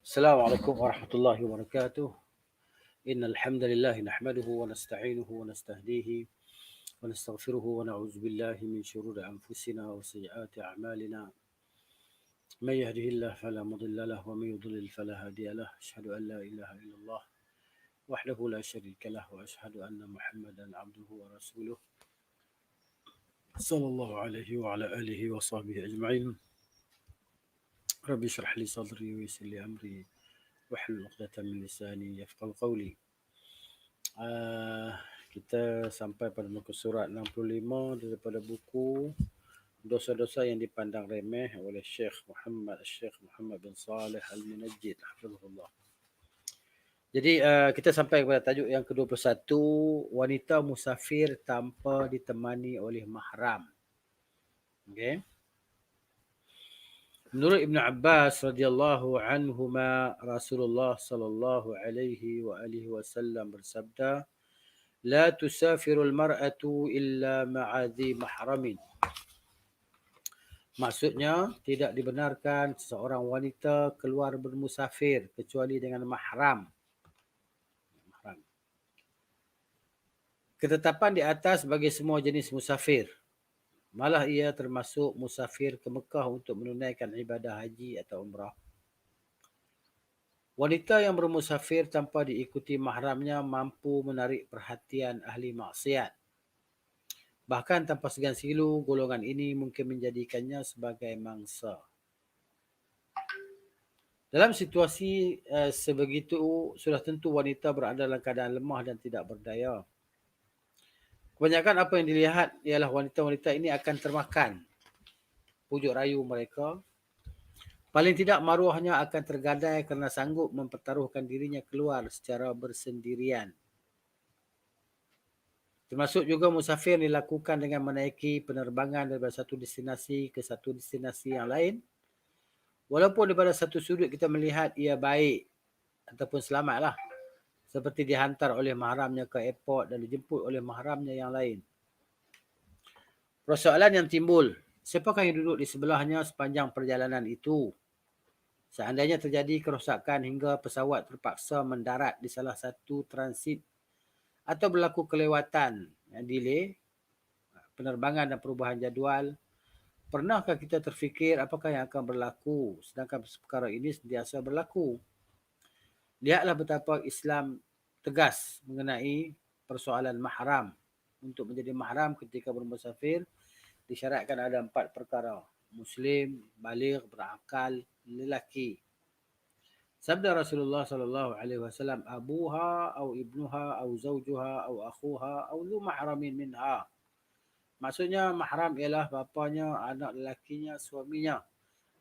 السلام عليكم ورحمة الله وبركاته. إن الحمد لله نحمده ونستعينه ونستهديه ونستغفره ونعوذ بالله من شرور أنفسنا وسيئات أعمالنا. من يهده الله فلا مضل له ومن يضلل فلا هادي له. أشهد أن لا إله إلا الله وحده لا شريك له وأشهد أن محمدا عبده ورسوله صلى الله عليه وعلى آله وصحبه أجمعين. ربي اشرح لي صدري ويسر لي أمري واحلل عقدة من لساني يفقهوا قولي. Kita sampai pada muka surat 65 daripada buku Dosa-dosa yang dipandang remeh oleh Syekh Muhammad bin Saleh Al-Munajjid hafizahullah. Jadi kita sampai kepada tajuk yang ke-21, wanita musafir tanpa ditemani oleh mahram. Okey. Menurut Ibn Abbas radhiyallahu anhuma, Rasulullah sallallahu alaihi wa alihi wasallam bersabda, "La tusafirul mar'atu illa ma'a dhi mahramin." Maksudnya, tidak dibenarkan seseorang wanita keluar bermusafir kecuali dengan mahram. Ketetapan di atas bagi semua jenis musafir. Malah ia termasuk musafir ke Mekah untuk menunaikan ibadah haji atau umrah. Wanita yang bermusafir tanpa diikuti mahramnya mampu menarik perhatian ahli maksiat. Bahkan tanpa segan silu, golongan ini mungkin menjadikannya sebagai mangsa. Dalam situasi sebegitu, sudah tentu wanita berada dalam keadaan lemah dan tidak berdaya. Kebanyakan apa yang dilihat ialah wanita-wanita ini akan termakan pujuk rayu mereka. Paling tidak maruahnya akan tergadai kerana sanggup mempertaruhkan dirinya keluar secara bersendirian. Termasuk juga musafir dilakukan dengan menaiki penerbangan daripada satu destinasi ke satu destinasi yang lain. Walaupun daripada satu sudut kita melihat ia baik ataupun selamatlah. Seperti dihantar oleh mahramnya ke airport dan dijemput oleh mahramnya yang lain. Persoalan yang timbul, siapakah yang duduk di sebelahnya sepanjang perjalanan itu? Seandainya terjadi kerosakan hingga pesawat terpaksa mendarat di salah satu transit atau berlaku kelewatan yang delay, penerbangan dan perubahan jadual, pernahkah kita terfikir apakah yang akan berlaku sedangkan perkara ini sentiasa berlaku? Lihatlah betapa Islam tegas mengenai persoalan mahram. Untuk menjadi mahram ketika bermusafir, disyaratkan ada 4 perkara. Muslim, baligh, berakal, lelaki. Sabda Rasulullah sallallahu alaihi wasallam, abuha au ibnuha au zaujuha au akhuha au dhu mahramin minha. Maksudnya mahram ialah bapanya, anak lelakinya, suaminya,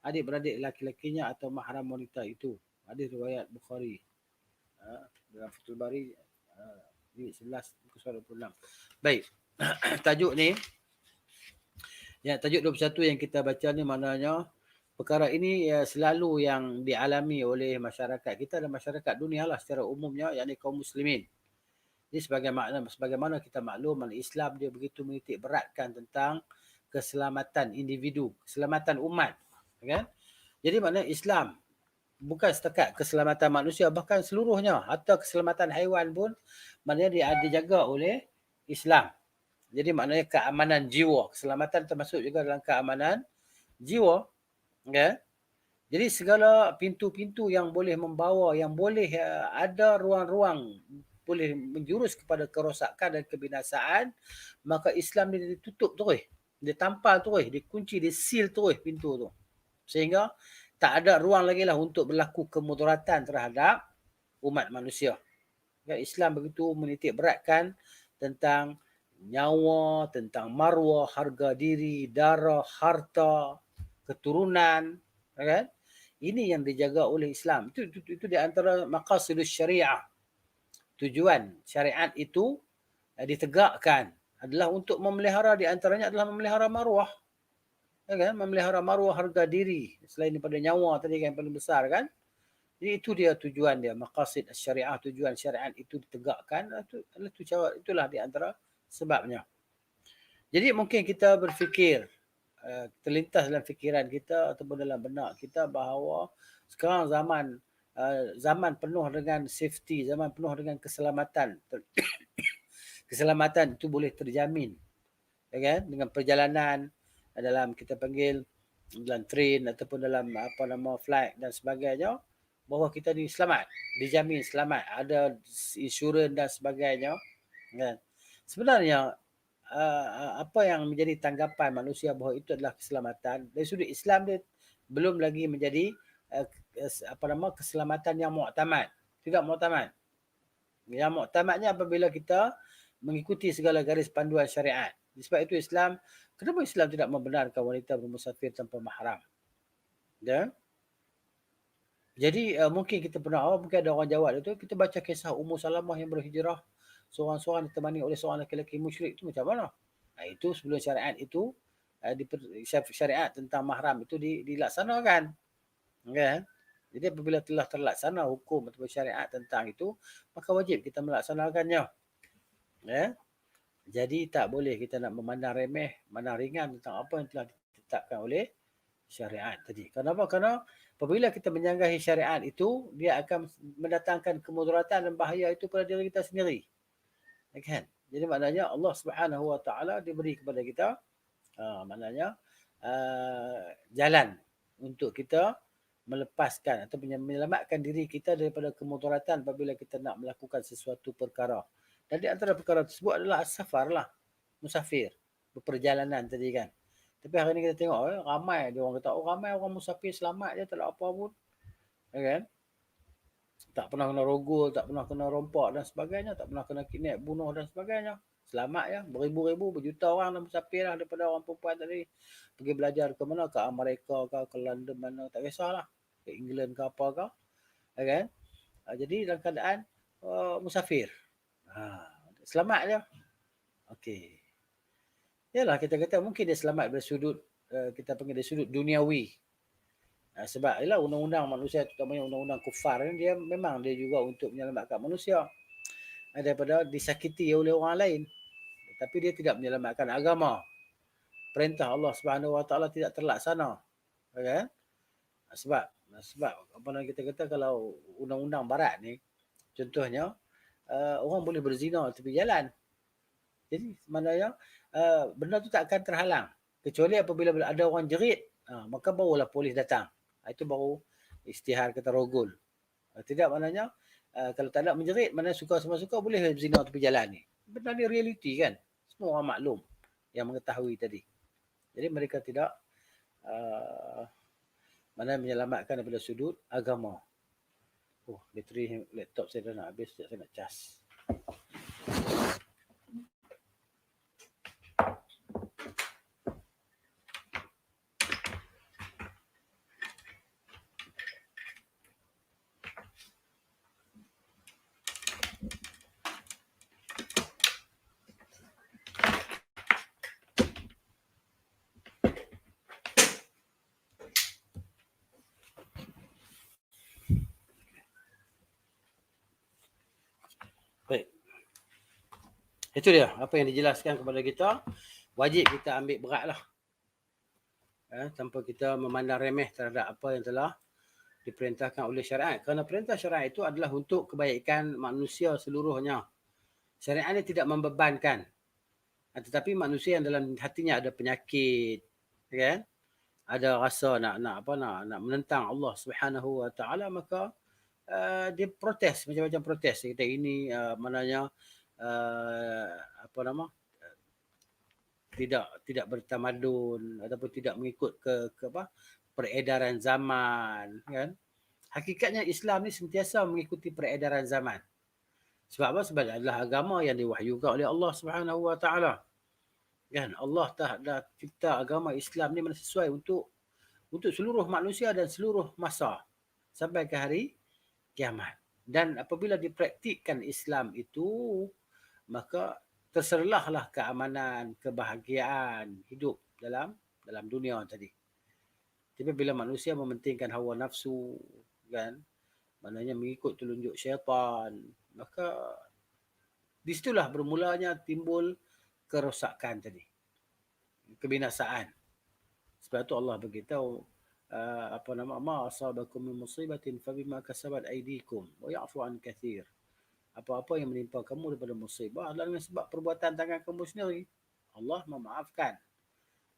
adik-beradik laki-lakinya atau mahram wanita itu. Hadis riwayat Bukhari. Dalam Fathul Bari 11 muka surat 26. Baik. Tajuk ni, ya, tajuk 21 yang kita baca ni maknanya perkara ini ya, selalu yang dialami oleh masyarakat kita dan masyarakat dunia lah secara umumnya, yakni kaum muslimin. Jadi sebagaimana kita maklum, Islam dia begitu menitik beratkan tentang keselamatan individu, keselamatan umat. Kan? Jadi maknanya Islam bukan setakat keselamatan manusia, bahkan seluruhnya, hatta keselamatan haiwan pun maknanya dia dijaga oleh Islam. Jadi maknanya keamanan jiwa, keselamatan termasuk juga dalam keamanan jiwa. Okay? Jadi segala pintu-pintu yang boleh membawa, yang boleh ada ruang-ruang boleh menjurus kepada kerosakan dan kebinasaan, maka Islam dia ditutup terus. Dia tampal terus, dia kunci, dia seal terus pintu tu. Sehingga tak ada ruang lagi lah untuk berlaku kemudaratan terhadap umat manusia. Islam begitu menitik beratkan tentang nyawa, tentang maruah, harga diri, darah, harta, keturunan, kan? Ini yang dijaga oleh Islam. Itu di antara maqasidus syariah. Tujuan syariat itu ditegakkan adalah untuk memelihara, di antaranya adalah memelihara maruah. Kan? Memelihara maruah, harga diri, selain daripada nyawa tadi kan yang paling besar kan. Jadi itu dia tujuan dia, maqasid syariah, tujuan syariat itu ditegakkan, itulah di antara sebabnya. Jadi mungkin kita berfikir, terlintas dalam fikiran kita ataupun dalam benak kita bahawa sekarang zaman zaman penuh dengan safety, zaman penuh dengan keselamatan. Keselamatan itu boleh terjamin, ya kan? Dengan perjalanan dalam kita panggil dalam train ataupun dalam flight dan sebagainya, bahawa kita ni selamat, dijamin selamat, ada insurans dan sebagainya, kan? Sebenarnya apa yang menjadi tanggapan manusia bahawa itu adalah keselamatan dari sudut Islam, dia belum lagi menjadi keselamatan yang muktamad. Tidak muktamad. Yang muktamadnya apabila kita mengikuti segala garis panduan syariat. Sebab itu Islam, kenapa Islam tidak membenarkan wanita bermusafir tanpa mahram? Ya? Jadi mungkin kita pernah, mungkin ada orang jawab itu, kita baca kisah Ummu Salamah yang berhijrah seorang-seorang ditemani oleh seorang lelaki musyrik, itu macam mana? Itu sebelum syariat itu, syariat tentang mahram itu dilaksanakan. Kan? Jadi apabila telah terlaksana hukum atau syariat tentang itu, maka wajib kita melaksanakannya. Ya? Jadi tak boleh kita nak memandang remeh, memandang ringan tentang apa yang telah ditetapkan oleh syariat tadi. Kenapa? Kerana apabila kita menyanggahi syariat itu, dia akan mendatangkan kemudaratan dan bahaya itu pada diri kita sendiri. Kan? Jadi maknanya Allah Subhanahu Wa Taala diberi kepada kita maknanya jalan untuk kita melepaskan atau menyelamatkan diri kita daripada kemudaratan apabila kita nak melakukan sesuatu perkara. Dan di antara perkara tersebut adalah as-safar lah, musafir, berperjalanan tadi kan. Tapi hari ni kita tengok ramai dia orang kata, ramai orang musafir selamat je, tak ada apa pun. Ya kan? Tak pernah kena rogol, tak pernah kena rompak dan sebagainya, tak pernah kena kidnap, bunuh dan sebagainya. Selamat ya, beribu-ribu, berjuta orang dah musafir lah daripada orang perempuan tadi. Pergi belajar ke mana, ke Amerika ke London mana, tak kisahlah. Ke England ke apa ke. Ya kan? Jadi dalam keadaan musafir. Selamat je. Okey. Yalah, kita kata mungkin dia selamat dari sudut, kita panggil dari sudut duniawi. Sebab ialah undang-undang manusia, terutamanya undang-undang kufar ni, dia memang dia juga untuk menyelamatkan manusia daripada disakiti oleh orang lain. Tapi dia tidak menyelamatkan agama. Perintah Allah Subhanahu Wa Taala tidak terlaksana. Okay? Sebab apa yang kita kata, kalau undang-undang barat ni, contohnya orang boleh berzina tepi jalan. Jadi maknanya benda tu tak akan terhalang. Kecuali apabila ada orang jerit, maka barulah polis datang. Itu baru isytihar kata rogol. Tidak maknanya kalau tak ada menjerit, mana suka sama suka boleh berzina tepi jalan ni. Benda ni realiti kan. Semua orang maklum yang mengetahui tadi. Jadi mereka tidak mana menyelamatkan daripada sudut agama. Bateri laptop saya dah nak habis, saya nak cas. Baik. Itu dia apa yang dijelaskan kepada kita. Wajib kita ambil beratlah. Tanpa kita memandang remeh terhadap apa yang telah diperintahkan oleh syariat. Kerana perintah syariat itu adalah untuk kebaikan manusia seluruhnya. Syariat ini tidak membebankan. Tetapi manusia yang dalam hatinya ada penyakit, kan? Ada rasa nak menentang Allah Subhanahu Wa Taala, maka dia protes, macam-macam protes. Kita ini tidak bertamadun ataupun tidak mengikut ke peredaran zaman, kan? Hakikatnya Islam ni sentiasa mengikuti peredaran zaman. Sebab apa? Sebab adalah agama yang diwahyukan oleh Allah Subhanahu Wa Taala. Kan? Allah dah cipta agama Islam ni sesuai untuk seluruh manusia dan seluruh masa sampai ke hari kiamat. Dan apabila dipraktikkan Islam itu, maka terserlahlah keamanan, kebahagiaan hidup dalam dunia tadi. Tapi bila manusia mementingkan hawa nafsu, kan, maknanya mengikut telunjuk syaitan, maka di situlah bermulanya timbul kerosakan tadi, kebinasaan. Sebab itu Allah beritahu ma asabakum min musibatin fabima kasabat aydikum wa ya'fu an katsir. Apa-apa yang menimpa kamu daripada musibah adalah dengan sebab perbuatan tangan kamu sendiri. Allah memaafkan.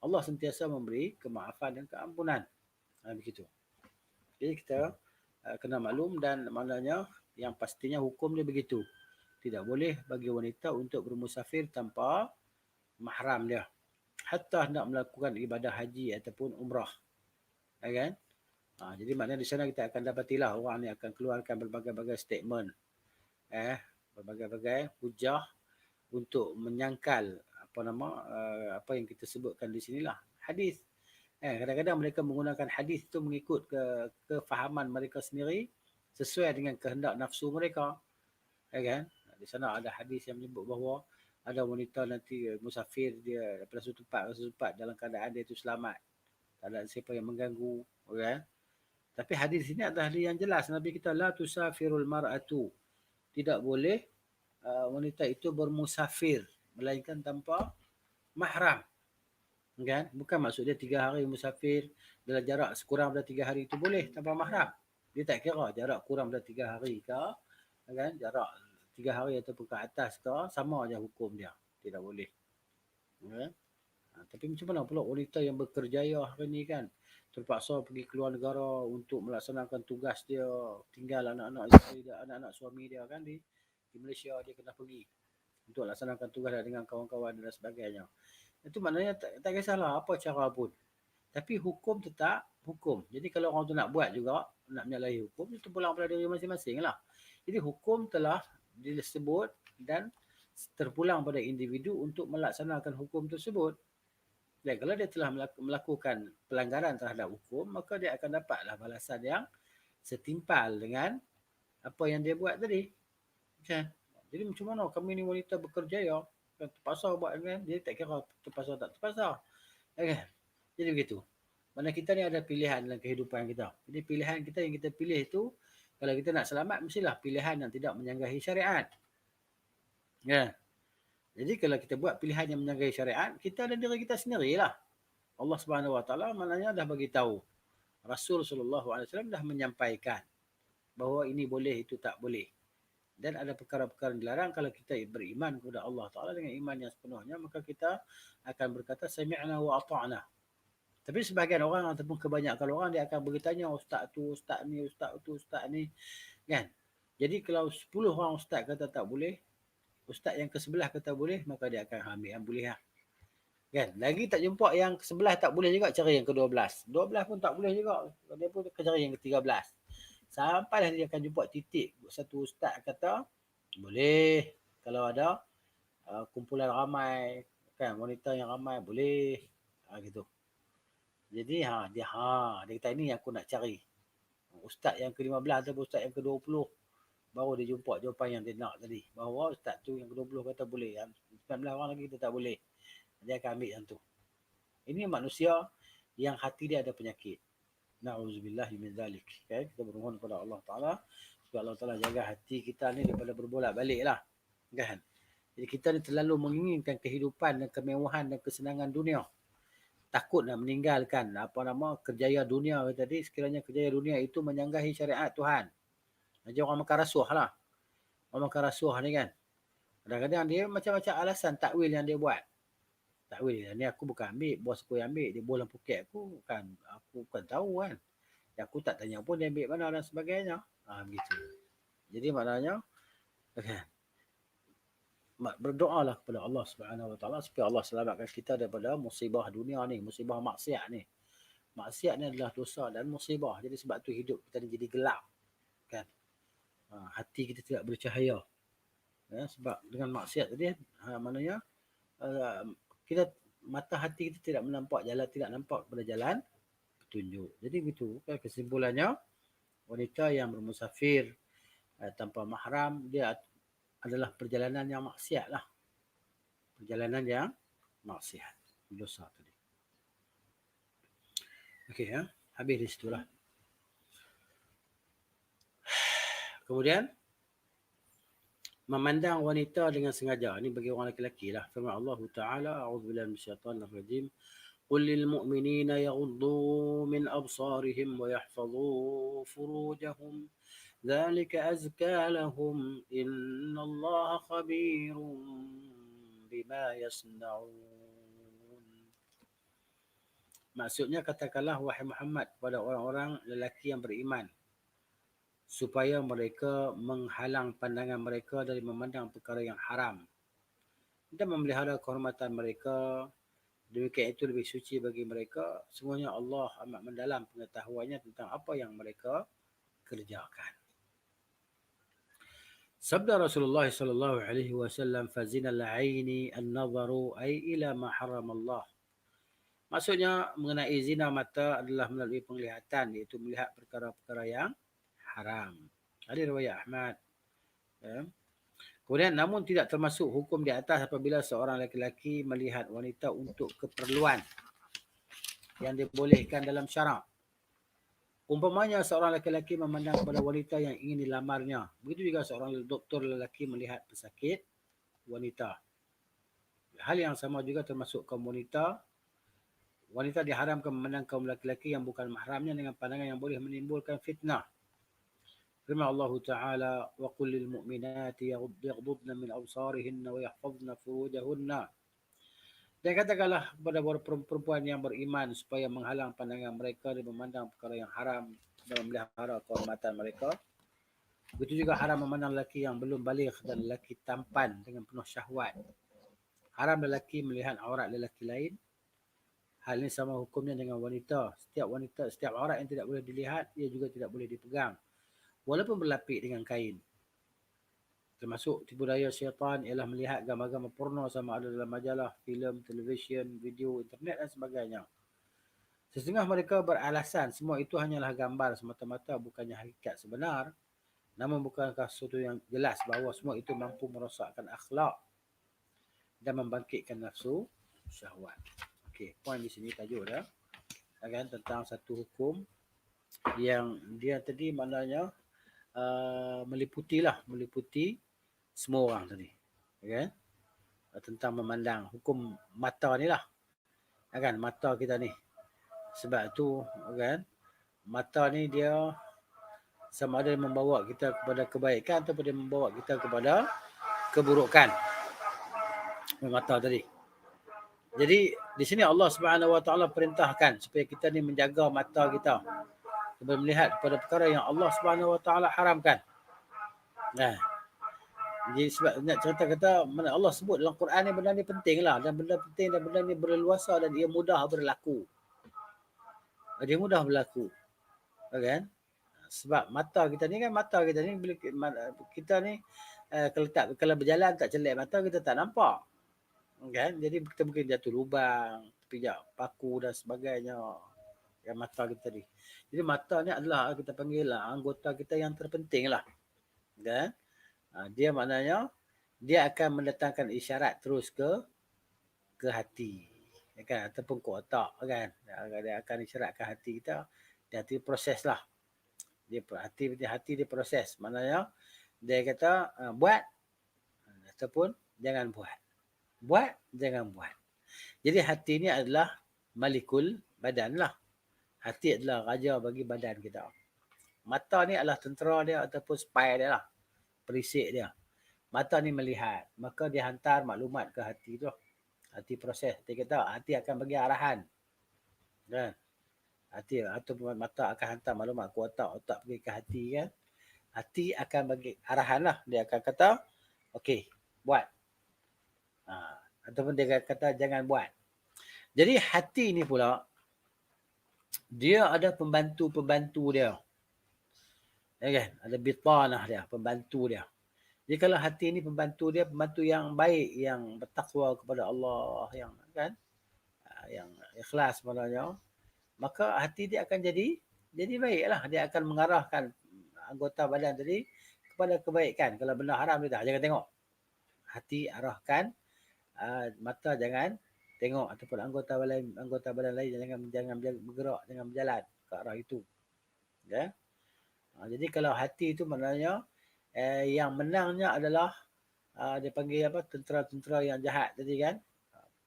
Allah sentiasa memberi kemaafan dan keampunan. Begitu. Jadi kita kena maklum, dan maknanya yang pastinya hukum dia begitu. Tidak boleh bagi wanita untuk bermusafir tanpa mahram dia. Hatta hendak melakukan ibadah haji ataupun umrah. Kan? Jadi maknanya di sana kita akan dapatilah orang ni akan keluarkan berbagai-bagai statement. Berbagai-bagai hujah untuk menyangkal apa yang kita sebutkan di sinilah, hadis. Kadang-kadang mereka menggunakan hadis itu mengikut kefahaman mereka sendiri sesuai dengan kehendak nafsu mereka. Kan? Di sana ada hadis yang menyebut bahawa ada wanita nanti musafir dia daripada satu tempat ke satu tempat dalam keadaan dia itu selamat. Tak ada siapa yang mengganggu. Kan? Tapi hadis ini adalah hadis yang jelas. Nabi kita, la tusafirul mar'atu. Tidak boleh wanita itu bermusafir melainkan tanpa mahram. Kan? Bukan maksud dia 3 hari musafir dalam jarak sekurang daripada 3 hari itu boleh tanpa mahram. Dia tak kira jarak kurang daripada 3 hari ke, kan? Jarak 3 hari ataupun ke atas ke, sama aja hukum dia. Tidak boleh. Kan? Tapi macam mana pula wanita yang berkerjaya hari ni kan, terpaksa pergi keluar negara untuk melaksanakan tugas dia, tinggal anak-anak isteri dia, anak-anak suami dia kan di Malaysia, dia kena pergi untuk laksanakan tugas dengan kawan-kawan dan sebagainya. Itu maknanya tak kisahlah apa cara pun. Tapi hukum tetap hukum. Jadi kalau orang tu nak buat juga, nak menyalahi hukum, itu pulang pada diri masing-masing lah. Jadi hukum telah disebut dan terpulang pada individu untuk melaksanakan hukum tersebut. Dan kalau dia telah melakukan pelanggaran terhadap hukum, maka dia akan dapatlah balasan yang setimpal dengan apa yang dia buat tadi. Kan? Jadi macam mana kami ni wanita berkerjaya, terpaksa buat kan, dia tak kira terpaksa tak terpaksa. Kan? Jadi begitu. Mana kita ni ada pilihan dalam kehidupan kita. Jadi pilihan kita yang kita pilih itu, kalau kita nak selamat, mestilah pilihan yang tidak menyanggahi syariat. Ya. Jadi kalau kita buat pilihan yang menyanggahi syariat, kita ada diri kita sendirilah. Allah Subhanahu Wa Taala maknanya dah bagi tahu. Rasul sallallahu alaihi wasallam dah menyampaikan bahawa ini boleh, itu tak boleh. Dan ada perkara-perkara yang dilarang. Kalau kita beriman kepada Allah Ta'ala dengan iman yang sepenuhnya, maka kita akan berkata sami'na wa ata'na. Tapi sebahagian orang ataupun kebanyakan orang, dia akan bertanya, ustaz tu, ustaz ni, ustaz tu, ustaz ni. Kan? Jadi kalau 10 orang ustaz kata tak boleh, ustaz yang ke-11 kata boleh, maka dia akan ambil yang boleh lah. Kan? Lagi tak jumpa yang ke-11 tak boleh juga, cari yang ke-12. 12 pun tak boleh juga, dia pun cari yang ke-13. Sampailah dia akan jumpa titik satu ustaz kata boleh kalau ada kumpulan ramai, kan, wanita yang ramai boleh, gitu. Jadi dia kata ini yang aku nak cari, ustaz yang ke-15 atau ustaz yang ke-20, baru dia jumpa jawapan yang dia nak tadi, bahawa ustaz tu yang ke-20 kata boleh, yang 19 orang lagi kita tak boleh. Dia akan ambil yang tu. Ini manusia yang hati dia ada penyakit. Na'udzubillah min zalik. Okay? Kita bermohon kepada Allah Ta'ala supaya Allah Ta'ala jaga hati kita ni daripada berbolak-balik lah. Kan? Jadi kita ni terlalu menginginkan kehidupan dan kemewahan dan kesenangan dunia. Takut nak meninggalkan kerjaya dunia tadi, sekiranya kerjaya dunia itu menyanggahi syariat Tuhan. Macam orang makan rasuah lah. Orang makan rasuah ni kan. Kadang-kadang dia macam-macam alasan takwil yang dia buat. Takwil ni aku bukan ambil, bos aku yang ambil, dia bolang poket aku kan, aku bukan tahu kan. Aku tak tanya pun dia ambil mana dan sebagainya. Begitu. Jadi maknanya berdoalah kepada Allah Subhanahu Wa Taala supaya Allah selamatkan kita daripada musibah dunia ni, musibah maksiat ni. Maksiat ni adalah dosa dan musibah. Jadi sebab tu hidup kita ni jadi gelap. Kan? Hati kita tidak bercahaya. Ya, sebab dengan maksiat tadi maknanya kita, mata hati kita tidak menampak jalan, tidak nampak kepada jalan petunjuk. Jadi begitu kan kesimpulannya, wanita yang bermusafir tanpa mahram, dia adalah perjalanan yang maksiat lah. Perjalanan yang maksiat. Dosa tadi. Okey ya. Habis di situlah. Kemudian memandang wanita dengan sengaja. Ini bagi orang lelaki lah. Firman Allah Ta'ala, a'udzubillahi minasyaitanir rajim. قل للمؤمنين يغضوا من أبصارهم ويحفظوا فروجهم ذلك أزكى لهم إن الله خبير بما يصنعون. Maksudnya katakanlah wahai Muhammad kepada orang-orang lelaki yang beriman supaya mereka menghalang pandangan mereka dari memandang perkara yang haram dan memelihara kehormatan mereka. Demikian itu lebih suci bagi mereka. Semuanya Allah amat mendalam pengetahuannya tentang apa yang mereka kerjakan. Sabda Rasulullah sallallahu alaihi wasallam, fazina al-aini an-nazaru ay ila ma haram Allah. Maksudnya mengenai zina mata adalah melalui penglihatan, iaitu melihat perkara-perkara yang haram. Hadis riwayat Ahmad. Ya. Kemudian namun tidak termasuk hukum di atas apabila seorang lelaki melihat wanita untuk keperluan yang dibolehkan dalam syarak. Umpamanya seorang lelaki memandang kepada wanita yang ingin dilamarnya. Begitu juga seorang doktor lelaki melihat pesakit wanita. Hal yang sama juga termasuk kaum wanita. Wanita diharamkan memandang kaum lelaki yang bukan mahramnya dengan pandangan yang boleh menimbulkan fitnah. Firman Allah Ta'ala, وَقُلْ لِلْمُؤْمِنَاتِ يَغْضُضْنَ مِنْ أَبْصَارِهِنَّ وَيَحْفَظْنَ فُرُوجَهُنَّ. Dan katakanlah kepada perempuan yang beriman supaya menghalang pandangan mereka dan memandang perkara yang haram dan memelihara kehormatan mereka. Begitu juga haram memandang lelaki yang belum baligh dan lelaki tampan dengan penuh syahwat. Haram lelaki melihat aurat lelaki lain. Hal ini sama hukumnya dengan wanita. Setiap aurat yang tidak boleh dilihat, ia juga tidak boleh dipegang. Walaupun berlapik dengan kain. Termasuk tipu daya syaitan ialah melihat gambar-gambar porno sama ada dalam majalah, filem, televisyen, video, internet dan sebagainya. Setengah mereka beralasan semua itu hanyalah gambar semata-mata, bukannya hakikat sebenar. Namun bukankah sesuatu yang jelas bahawa semua itu mampu merosakkan akhlak dan membangkitkan nafsu syahwat. Okey, poin di sini tajuk dah. Kan, tentang satu hukum yang dia tadi maknanya meliputi semua orang tadi. Okay? Tentang memandang hukum mata ni lah. Kan, mata kita ni. Sebab tu kan, mata ni dia sama ada membawa kita kepada kebaikan ataupun dia membawa kita kepada keburukan. Mata tadi. Jadi di sini Allah Subhanahu Wa Taala perintahkan supaya kita ni menjaga mata kita supaya melihat kepada perkara yang Allah Subhanahu Wa Taala haramkan. Nah, jadi sebab nak cerita kata mana Allah sebut dalam Quran ni benda ni penting lah, dan benda penting dan benda ni berleluasa dan ia mudah berlaku. Dia mudah berlaku. Kan? Sebab mata kita ni bila kita ni kalau berjalan tak celik mata kita tak nampak. Kan? Jadi kita mungkin jatuh lubang, pijak paku dan sebagainya. Yang mata kita ni. Jadi mata ni adalah kita panggil lah anggota kita yang terpenting lah. Kan? Dia maknanya dia akan mendatangkan isyarat terus ke hati, kan, ataupun ke otak, kan. Dia akan isyaratkan hati kita, dan hati proses lah. Hati dia proses, maknanya dia kata buat ataupun jangan buat. Buat, jangan buat. Jadi hati ni adalah malikul badan lah. Hati adalah raja bagi badan kita. Mata ni adalah tentera dia ataupun spy dia lah. Perisik dia. Mata ni melihat. Maka dia hantar maklumat ke hati tu. Hati proses. Dia kata hati akan bagi arahan. Kan? Hati ataupun mata akan hantar maklumat ke otak. Otak pergi ke hati kan. Hati akan bagi arahan lah. Dia akan kata, okey, buat. Ataupun dia kata jangan buat. Jadi hati ni pula, dia ada pembantu-pembantu dia. Ya kan? Ada bitanah dia, pembantu dia. Jadi kalau hati ni pembantu dia, pembantu yang baik, yang bertakwa kepada Allah, yang kan, yang ikhlas maknanya, maka hati dia akan jadi baiklah. Dia akan mengarahkan anggota badan tadi kepada kebaikan. Kalau benda haram dia jangan tengok. Hati arahkan, mata jangan tengok, ataupun anggota badan lain jangan bergerak, jangan berjalan ke arah itu. Ya. Jadi kalau hati itu maknanya yang menangnya adalah dia panggil apa, tentera-tentera yang jahat tadi kan.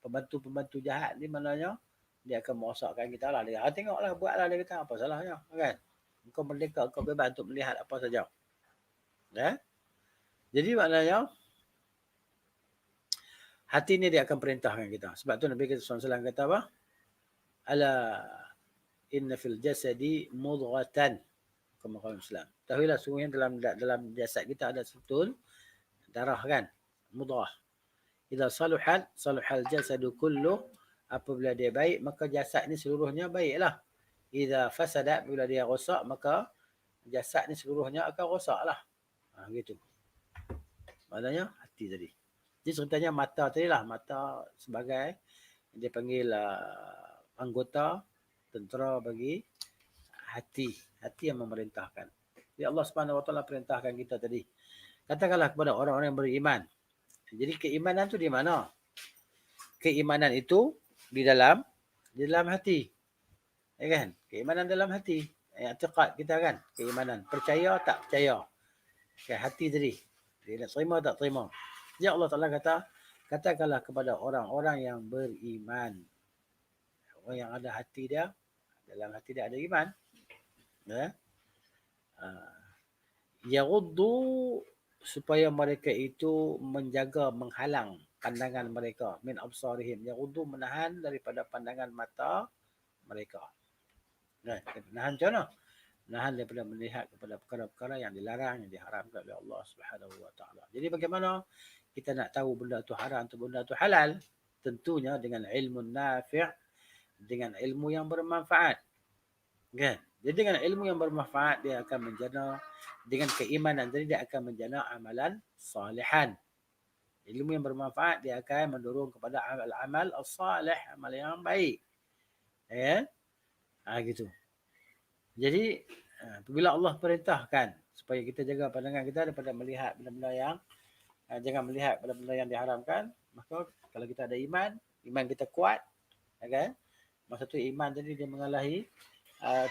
Pembantu-pembantu jahat ni maknanya dia akan merosakkan kita lah. Dia tengoklah, buatlah, dia kata apa salahnya, kan? Engkau merdeka, engkau bebas untuk melihat apa saja. Ya? Jadi maknanya hati ni dia akan perintahkan kita. Sebab tu Nabi kita SAW kata apa? Ala inna fil jasadi mudghatan. Kama qala Islam. Tahuilah sungguhnya dalam jasad kita ada setul darah, kan? Mudghah. Idza saluhal jasadu kullu, apabila dia baik maka jasad ni seluruhnya baiklah. Idza fasada, bila dia rosak maka jasad ni seluruhnya akan rosaklah. Gitu. Maknanya hati tadi. Jadi ceritanya mata tadi lah, mata sebagai dia panggil anggota tentera bagi hati. Hati yang memerintahkan. Jadi Allah Subhanahu Wa Taala perintahkan kita tadi. Katakanlah kepada orang-orang yang beriman. Jadi keimanan tu di mana? Keimanan itu di dalam hati. Ya kan? Keimanan dalam hati. I'tiqad kita, kan? Keimanan. Percaya tak percaya. Okay, hati tadi. Dia nak terima tak terima. Jadi Allah Ta'ala kata, katakanlah kepada orang-orang yang beriman. Orang yang ada hati dia, dalam hati dia ada iman. Ya. Yaghuddu, supaya mereka itu menjaga, menghalang pandangan mereka. Min absarihim. Yaghuddu, menahan daripada pandangan mata mereka. Menahan macam mana? Menahan daripada melihat kepada perkara-perkara yang dilarang, yang diharamkan oleh Allah Subhanahu Wa Taala. Jadi bagaimana kita nak tahu benda tu haram atau benda tu halal? Tentunya dengan ilmu nafi', dengan ilmu yang bermanfaat. Kan? Jadi dengan ilmu yang bermanfaat dia akan menjana, dengan keimanan tadi dia akan menjana amalan salihan. Ilmu yang bermanfaat dia akan mendorong kepada amal salih, amal yang baik. Ya? Gitu. Jadi apabila Allah perintahkan supaya kita jaga pandangan kita daripada melihat benda-benda yang jangan melihat benda-benda yang diharamkan, maka kalau kita ada iman, iman kita kuat, kan? Masa tu iman tadi dia mengalahi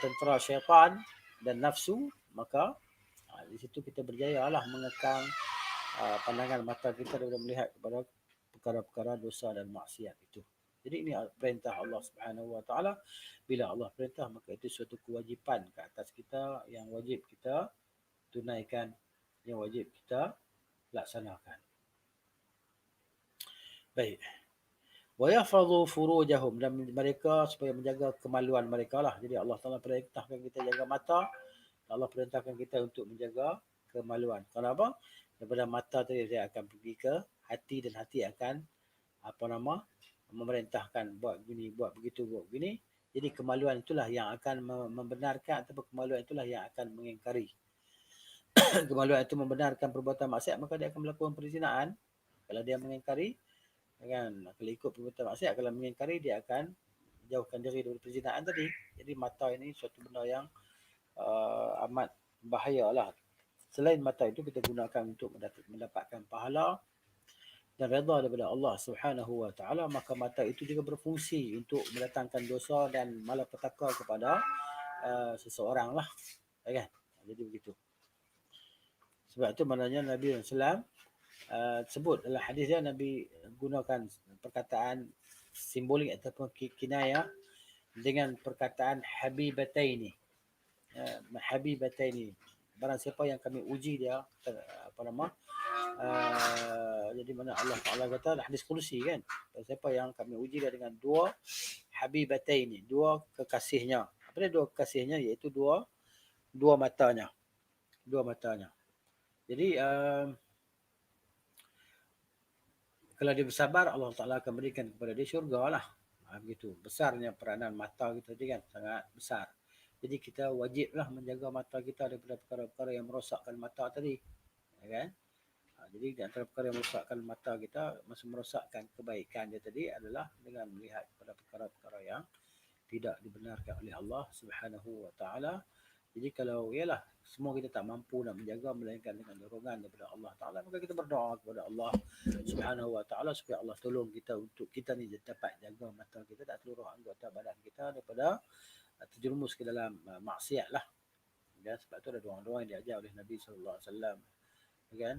tentera syaitan dan nafsu, maka di situ kita berjayalah mengekang pandangan mata kita daripada melihat kepada perkara-perkara dosa dan maksiat itu. Jadi ini perintah Allah Subhanahu Wa Taala. Bila Allah perintah, maka itu suatu kewajipan ke atas kita yang wajib kita tunaikan, yang wajib kita laksanakan. Baik. Wa yahfazu furujahum, dan mereka supaya menjaga kemaluan mereka lah. Jadi Allah Taala perintahkan kita jaga mata, Allah perintahkan kita untuk menjaga kemaluan. Kenapa? Daripada mata tadi dia akan pergi ke hati, dan hati akan memerintahkan buat begini, buat begitu, buat begini. Jadi kemaluan itulah yang akan membenarkan, ataupun kemaluan itulah yang akan mengingkari. Kemaluan itu membenarkan perbuatan maksiat, maka dia akan melakukan perzinaan. Kalau dia mengingkari, kan, kalau ikut perbuatan maksiat, kalau mengingkari dia akan jauhkan diri dari perzinaan tadi. Jadi mata ini suatu benda yang amat bahayalah. Selain mata itu kita gunakan untuk mendapatkan pahala dan redha daripada Allah Subhanahu Wa Taala, maka mata itu juga berfungsi untuk mendatangkan dosa dan malapetaka kepada seseorang lah, kan? Jadi begitu. Sebab itu maknanya Nabi SAW sebut dalam hadis dia, Nabi gunakan perkataan simbolik ataupun kinayah dengan perkataan habibataini. Habibataini, barang siapa yang kami uji dia, jadi mana Allah Ta'ala kata hadis kursi, kan, siapa yang kami uji dia dengan dua habibataini, dua kekasihnya. Apa dia dua kekasihnya? Iaitu dua matanya. Jadi kalau dia bersabar, Allah Ta'ala akan berikan kepada dia syurga lah. Begitu besarnya peranan mata kita tadi, kan, sangat besar. Jadi kita wajiblah menjaga mata kita daripada perkara-perkara yang merosakkan mata tadi, kan? Jadi di antara perkara yang merosakkan mata kita, maksud merosakkan kebaikan dia tadi adalah dengan melihat kepada perkara-perkara yang tidak dibenarkan oleh Allah Subhanahu Wa Taala. Jadi kalau ialah semua kita tak mampu nak menjaga, melainkan dengan dorongan daripada Allah Ta'ala, maka kita berdoa kepada Allah Subhanahu Wa Ta'ala supaya Allah tolong kita untuk kita ni dapat jaga mata kita dan seluruh anggota badan kita daripada terjerumus ke dalam maksiat lah. Dan sebab tu ada doa-doa yang diajar oleh Nabi SAW, kan?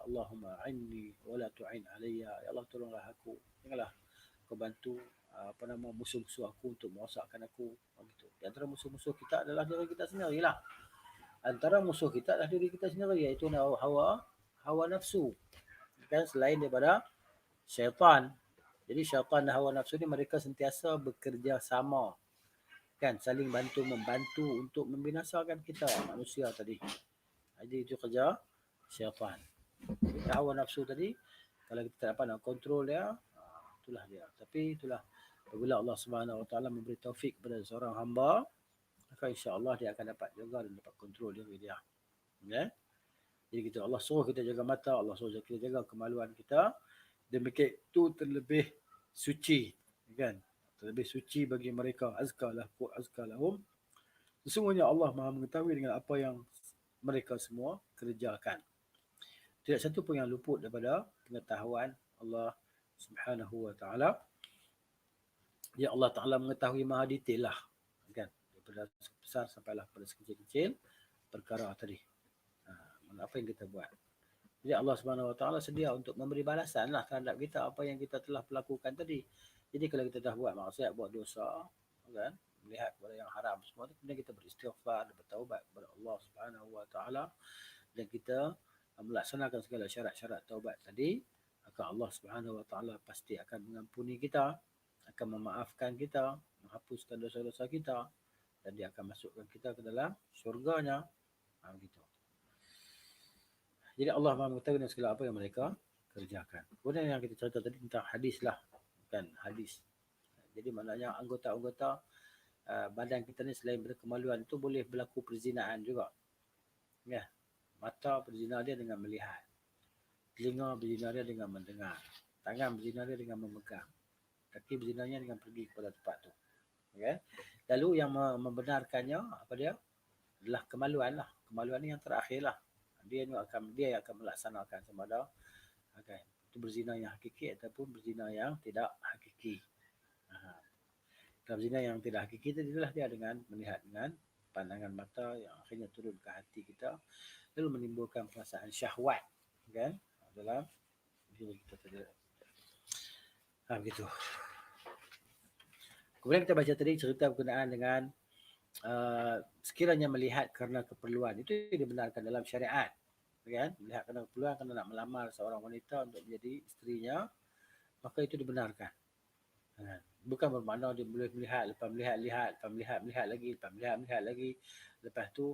Allahumma a'inni wa la tu'in alayya. Ya Allah, tolonglah aku, janganlah kau bantu musuh-musuh aku untuk merosakkan aku. Begitu. Di antara musuh-musuh kita adalah diri kita sendirilah. Antara musuh kita adalah diri kita sendiri, iaitu hawa nafsu. Kan, selain daripada syaitan. Jadi syaitan dan hawa nafsu ni mereka sentiasa bekerja sama. Kan, saling bantu membantu untuk membinasakan kita manusia tadi. Jadi itu kerja syaitan. Jadi hawa nafsu tadi, kalau kita tak dapat nak kontrol dia, itulah dia. Tapi itulah, apabila Allah Subhanahu Wa Taala memberi taufik kepada seorang hamba, maka insya-Allah dia akan dapat jaga dan dapat kontrol diri dia. Ya. Jadi kita, Allah suruh kita jaga mata, Allah suruh kita jaga kemaluan kita. Demikian itu terlebih suci, kan? Terlebih suci bagi mereka, azka lahum. Sesungguhnya Allah Maha mengetahui dengan apa yang mereka semua kerjakan. Tidak satu pun yang luput daripada pengetahuan Allah Subhanahu Wa Taala. Ya, Allah Taala mengetahui maha detail lah, kan? Daripada besar sampailah pada sekecil-kecil perkara tadi. Apa yang kita buat. Jadi Allah Subhanahu Wa Taala sedia untuk memberi balasan lah terhadap kita apa yang kita telah lakukan tadi. Jadi kalau kita dah buat maksiat, buat dosa, kan, melihat kepada yang haram semua, kemudian kita beristighfar dan bertaubat kepada Allah Subhanahu Wa Taala dan kita melaksanakan segala syarat-syarat taubat tadi, maka Allah Subhanahu Wa Taala pasti akan mengampuni kita, akan memaafkan kita, menghapuskan dosa-dosa kita, dan dia akan masukkan kita ke dalam syurganya. Begitu. Jadi Allah Maha mengetahui dengan segala apa yang mereka kerjakan. Kemudian yang kita cerita tadi tentang hadis lah, kan, hadis. Jadi maknanya anggota-anggota badan kita ni selain berkemaluan itu boleh berlaku perzinaan juga. Ya. Mata berzina dia dengan melihat. Telinga berzina dia dengan mendengar. Tangan berzina dia dengan memegang. Kaki berzinanya dengan pergi kepada tempat tu. Okay. Lalu yang membenarkannya apa dia? Adalah kemaluan lah. Kemaluan ni yang terakhir lah. Dia akan melaksanakan sama ada, okay, itu berzina yang hakiki ataupun berzina yang tidak hakiki. Kalau berzina yang tidak hakiki itu adalah dia dengan melihat dengan pandangan mata yang akhirnya turun ke hati kita, lalu menimbulkan perasaan syahwat, kan, dalam diri kita tadi. Begitu. Kemudian kita baca tadi cerita berkenaan dengan sekiranya melihat kerana keperluan, itu dibenarkan dalam syariat, kan? Melihat kerana keperluan, kerana nak melamar seorang wanita untuk menjadi isterinya, maka itu dibenarkan. Bukan bermakna dia boleh melihat, lepas melihat lagi, lepas tu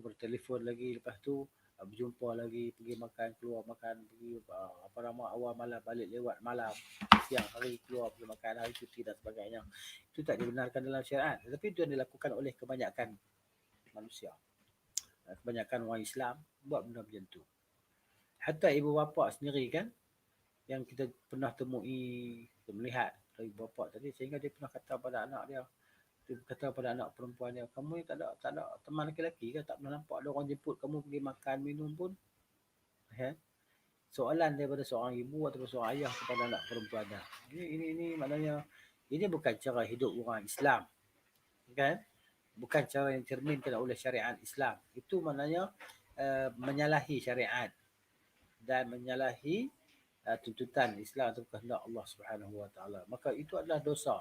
bertelefon lagi, lepas tu berjumpa lagi, pergi makan, keluar makan, pergi awal malam balik lewat malam, siang hari keluar pergi makan, hari cuti dan sebagainya. Itu tak dibenarkan dalam syariat. Tetapi itu yang dilakukan oleh kebanyakan manusia. Kebanyakan orang Islam buat benda macam tu. Hatta ibu bapa sendiri, kan, yang kita pernah temui, kita melihat ibu bapa tadi, sehingga dia pernah kata pada anak dia, kata pada anak perempuan dia, kamu ni tak ada teman lelaki ke? Tak pernah nampak ada orang jemput kamu pergi makan minum pun? Soalan daripada seorang ibu atau seorang ayah kepada anak perempuan dia. Ini maknanya ini bukan cara hidup orang Islam, kan? Bukan cara yang cerminkan oleh syariat Islam. Itu maknanya menyalahi syariat dan menyalahi tuntutan Islam atau kehendak Allah Subhanahu Wa Taala. Maka itu adalah dosa.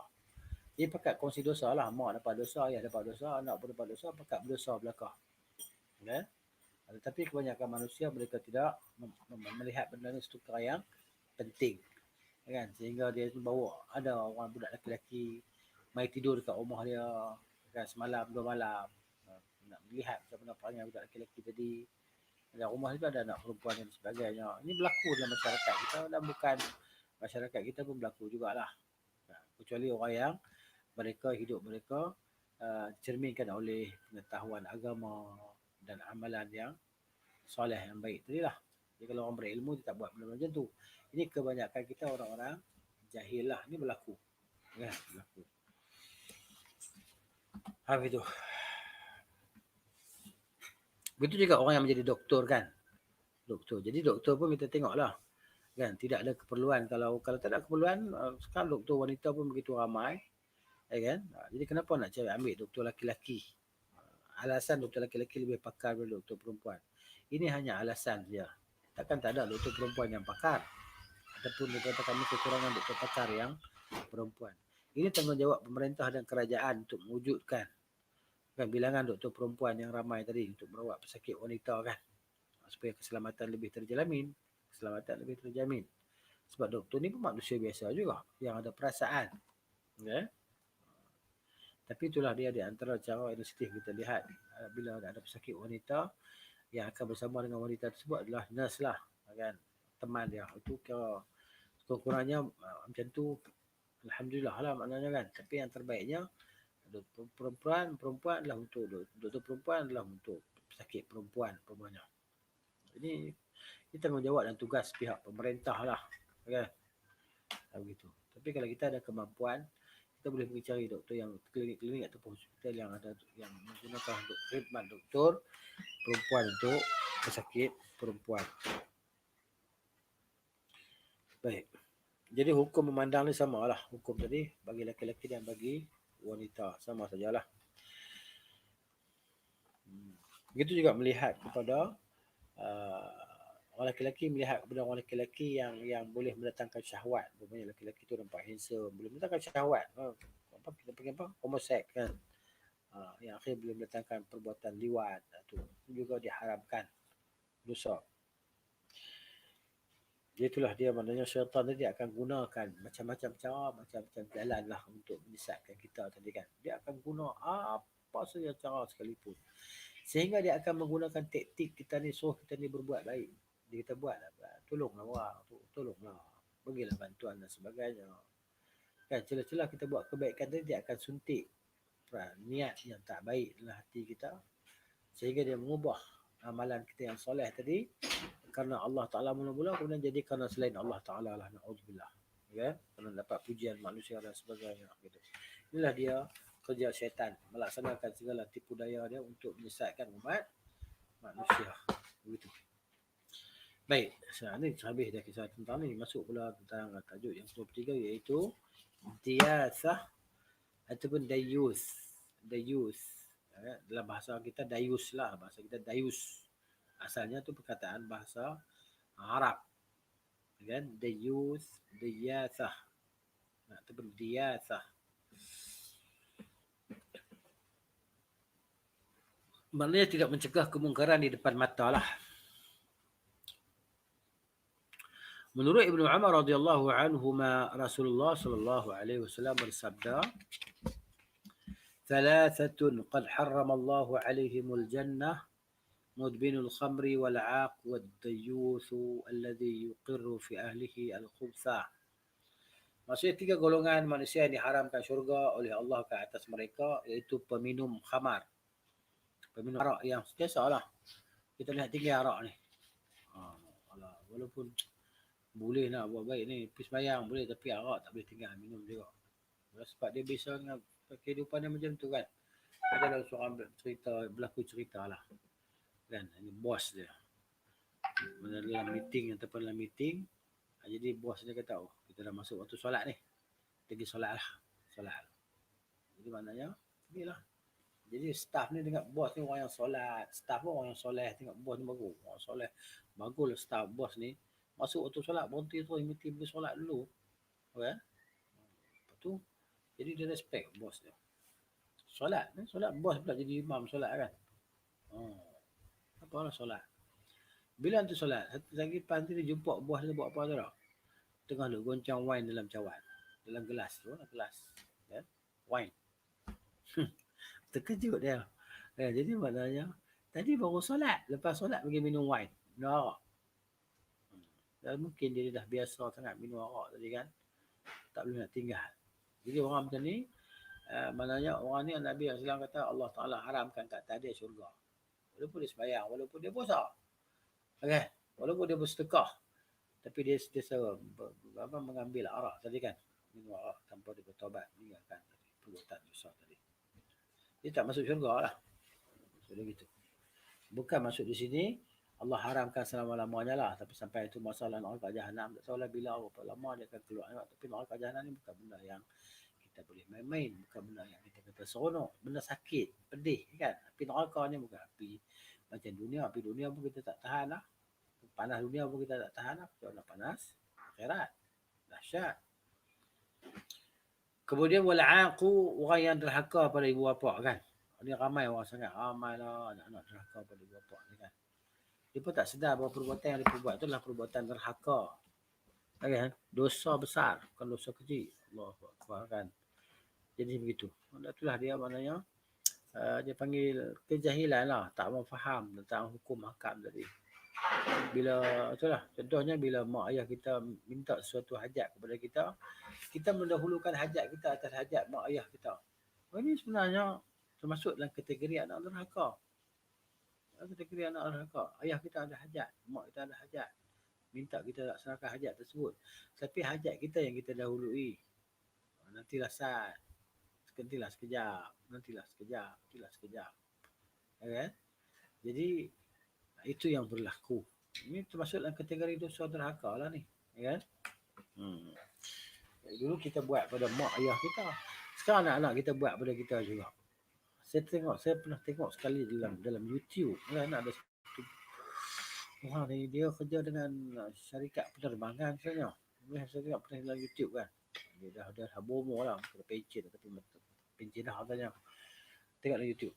Dia pakat kongsi dosa lah. Mak dapat dosa, ayah dapat dosa, anak pun dapat dosa, pakat berdosa belakang. Okay? Tetapi kebanyakan manusia mereka tidak melihat benda ni satu perkara yang penting. Kan? Sehingga dia bawa, ada orang budak lelaki mai tidur dekat rumah dia, kan, semalam, 2 malam. Nak melihat macam mana perangai budak lelaki tadi. Dalam rumah itu ada anak perempuan dan sebagainya. Ini berlaku dalam masyarakat kita dan bukan masyarakat kita pun berlaku jugalah. Kecuali orang yang hidup mereka cerminkan oleh pengetahuan agama dan amalan yang soleh, yang baik tadi lah. Jadi kalau orang berilmu dia tak buat benda macam tu. Ini kebanyakan kita orang-orang jahil lah. Ini berlaku. Ya, berlaku. Begitu. Begitu juga orang yang menjadi doktor, kan. Doktor. Jadi doktor pun kita tengoklah, kan, tidak ada keperluan. Kalau tak ada keperluan, sekarang doktor wanita pun begitu ramai, kan. Jadi kenapa nak cari ambil doktor laki-laki? Alasan doktor laki-laki lebih pakar daripada doktor perempuan. Ini hanya alasan saja. Takkan tak ada doktor perempuan yang pakar. Ataupun kata kami kekurangan doktor pakar yang perempuan. Ini tanggungjawab pemerintah dan kerajaan untuk mewujudkan kan bilangan doktor perempuan yang ramai tadi untuk merawat pesakit wanita kan. Supaya keselamatan lebih terjamin. Sebab doktor ni pun manusia biasa juga yang ada perasaan. Okay? Tapi itulah dia di antara cara inisiatif kita lihat bila ada pesakit wanita yang akan bersama dengan wanita tersebut adalah nurse lah kan. Teman dia. Itu kira kurang-kurangnya macam tu alhamdulillah lah maknanya kan. Tapi yang terbaiknya doktor perempuan adalah untuk doktor perempuan adalah untuk pesakit perempuan umpamanya. Jadi ini tanggungjawab dan tugas pihak pemerintah lah. Okay? Begitu. Tapi kalau kita ada kemampuan, kita boleh pergi cari doktor yang klinik-klinik ataupun hospital yang ada yang menggunakan untuk khidmat doktor perempuan untuk pesakit perempuan. Baik. Jadi hukum memandang ni sama lah. Hukum tadi bagi lelaki-lelaki dan bagi wanita. Sama sajalah. Begitu juga melihat kepada orang lelaki melihat kepada orang lelaki yang boleh mendatangkan syahwat. Maksudnya lelaki tu nampak handsome, boleh mendatangkan syahwat. Apa kita panggil apa? Homoseks kan. Yang akhir boleh mendatangkan perbuatan liwat. Itu juga diharamkan. Dosa. Itulah dia maknanya syaitan tadi akan gunakan macam-macam cara, macam-macam jalan lah untuk menyesatkan kita tadi kan. Dia akan guna apa saja cara sekalipun. Sehingga dia akan menggunakan taktik kita ni, suruh kita ni berbuat baik. Dia kita buat lah, tolonglah orang, tolonglah, bagilah bantuan dan sebagainya. Kan celah-celah kita buat kebaikan tadi, dia akan suntik niat yang tak baik dalam hati kita. Sehingga dia mengubah amalan kita yang soleh tadi kerana Allah Ta'ala mula-mula kemudian jadi kerana selain Allah Ta'ala lah, na'udzubillah. Ya? Kerana dapat pujian manusia dan sebagainya. Gitu. Inilah dia kerja syaitan, melaksanakan segala tipu daya dia untuk menyesatkan umat manusia. Begitu. Baik, ni habis dah kisah tentang ni. Masuk pula tentang tajuk yang ke-23 iaitu Diyasah ataupun Dayus. Dayus. Dalam bahasa kita Dayus lah. Bahasa kita Dayus. Asalnya tu perkataan bahasa Arab. Kan? Dayus, Diyasah. Ataupun Diyasah. Maknanya tidak mencegah kemungkaran di depan mata lah. Menurut Ibnu Umar radhiyallahu anhuma, Rasulullah sallallahu alaihi wasallam bersabda, "Thalathatun qad harrama Allah 'alaihimul jannah, mudbinul khamri wal 'aq wad dayyuthu alladhi yuqirru fi ahlihi al-khubtha." Maksudnya 3 golongan manusia yang diharamkan syurga oleh Allah ke atas mereka, iaitu peminum khamar. Peminum arak yang biasalah. Kita lihat tinggal arak ni. Walaupun boleh nak buat baik ni, pergi sembahyang boleh, tapi arak tak boleh tinggal minum juga. Sebab dia biasa dengan kehidupan dia macam tu kan. Ada seorang berlaku cerita lah. Kan, ini bos dia. Dalam meeting ataupun dalam meeting, jadi bos dia kata, oh kita dah masuk waktu solat ni. Kita pergi solat lah. Solat. Jadi maknanya, pergilah. Jadi staff ni tengok bos ni orang yang solat. Staff pun orang yang soleh. Tengok bos ni bagus. Orang soleh. Baguslah staff bos ni. Masuk waktu solat, berhenti tu, meeting pergi solat dulu. Okay? Lepas tu, jadi dia respect bos dia. Solat. Solat bos pula jadi imam solat kan. Apalah solat. Bila tu solat, satu lagi lepas tu dia jumpa bos dia buat apa tu tak? Tengah duk goncang wine dalam cawan. Dalam gelas tu, gelas. Ya? Wine. Terkejut dia. Jadi maknanya, tadi baru solat. Lepas solat pergi minum wine. Minum arak. Dan mungkin dia dah biasa sangat minum arak tadi kan. Tak boleh nak tinggal. Jadi orang macam ni, maknanya orang ni Nabi SAW kata Allah Ta'ala haramkan kat atas dia syurga. Walaupun dia sembahyang, walaupun dia puasa. Okay? Walaupun dia bersedekah. Tapi dia mengambil arak tadi kan. Minum arak tanpa dia bertaubat. Meninggalkan perbuatan dosa tadi. Dia tak masuk syurga lah. Sudah gitu. Bukan masuk di sini, Allah haramkan selama-lamanya lah. Tapi sampai itu masalah neraka jahanam. Tak tahulah bila berapa lama dia akan keluar. Tapi neraka jahanam ni bukan benda yang kita boleh main-main. Bukan benda yang kita kata seronok. Benda sakit, pedih kan. Api neraka ni bukan api macam dunia. Api dunia pun kita tak tahan lah. Panas dunia pun kita tak tahan lah. Kalau nak panas, akhirat. Dahsyat. Kemudian wal'aqu, orang yang derhaka pada ibu bapa kan. Dia ramai orang sangat, ramailah anak-anak derhaka pada ibu bapa ni kan. Dia pun tak sedar bahawa perbuatan yang dia perbuat itu adalah perbuatan derhaka. Kan? Dosa besar, bukan dosa kecil. Allahu Akbar kan. Jadi begitu. Itulah dia maknanya dia panggil kejahilan lah, tak mau faham tentang hukum hakam tadi. Bila itulah contohnya bila mak ayah kita minta sesuatu hajat kepada kita, kita mendahulukan hajat kita atas hajat mak ayah kita. Ini sebenarnya termasuk dalam kategori anak derhaka. Kategori anak derhaka. Ayah kita ada hajat, mak kita ada hajat. Minta kita laksanakan hajat tersebut. Tapi hajat kita yang kita dahului. Nantilah sat. Nantilah sekejap. Nantilah sekejap. Nantilah sekejap. Okay? Jadi, itu yang berlaku. Ini termasuk dalam kategori dosa derhaka lah ni. Kan? Dulu kita buat pada mak ayah kita. Sekarang anak-anak kita buat pada kita juga. Saya pernah tengok sekali dalam YouTube kan, ada satu orang ni dia kerja dengan syarikat penerbangan sebenarnya. Saya tengok pernah dalam YouTube kan. Dia dah berumur lah, kena pencen tapi pencen dah katanya. Tengok dalam YouTube.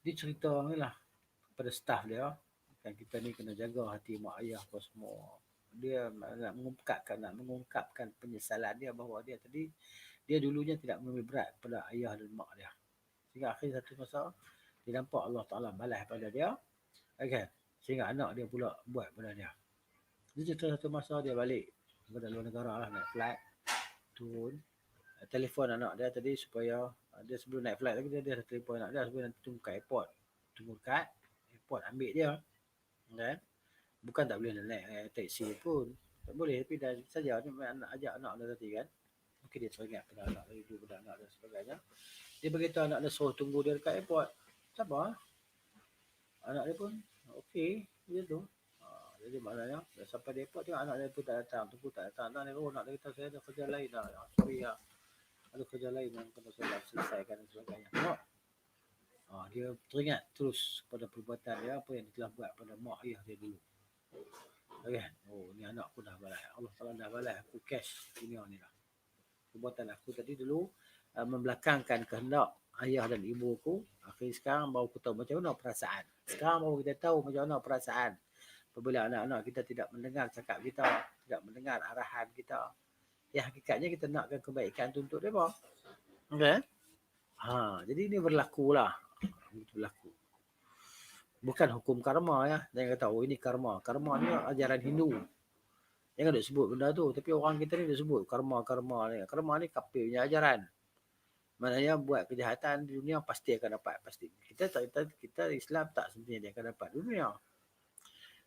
Dia cerita ni lah kepada staff dia kan, kita ni kena jaga hati mak ayah apa semua. Dia nak mengungkapkan penyesalan dia bahawa dia dulunya tidak mengambil berat pada ayah dan mak dia. Sehingga akhir satu masa dia nampak Allah Ta'ala balas pada dia. Okay? Sehingga anak dia pula buat pada dia. Jadi satu masa dia balik ke luar negara lah, naik flight, turun. Telefon anak dia tadi supaya dia sebelum naik flight lagi dia ada telefon anak dia supaya nanti tunggu kat airport. Tunggu kat airport ambil dia. Okay? Bukan tak boleh naik taksi pun. Tak boleh, tapi dah saja anak ajak anak dia tadi kan. Mungkin dia teringat pada anak dia, pada anak dia sebagainya. Dia beritahu anak dia suruh tunggu dia dekat airport. Sabar. Anak dia pun okey, dia tu. Jadi maknanya dah sampai di airport tengok anak dia tu tak datang, tunggu tak datang. Anak dia kata saya ada kerja lain dah. Sorry ya. Ada kerja lain yang kena saya selesaikan dan sebagainya. Tengok. Dia teringat terus pada perbuatan dia apa yang dia telah buat pada mak ayah dia dulu. Okay. Ni anak aku dah balas. Allah Ta'ala dah balas aku cash dunia ni dah. Perbuatan aku tadi dulu membelakangkan kehendak ayah dan ibuku. Akhirnya sekarang baru aku tahu macam mana perasaan. Sekarang baru kita tahu macam mana perasaan apabila anak-anak kita tidak mendengar cakap kita, tidak mendengar arahan kita. Ya hakikatnya kita nakkan kebaikan tu untuk mereka. Okay? Jadi ini berlaku lah. Berlaku. Bukan hukum karma ya. Jangan kata ini karma. Karma ni ajaran Hindu. Jangan duk sebut benda tu. Tapi orang kita ni dia sebut karma ni. Karma ni kafir punya ajaran. Maknanya buat kejahatan di dunia pasti akan dapat. Pasti. Kita Islam tak sebenarnya dia akan dapat dunia.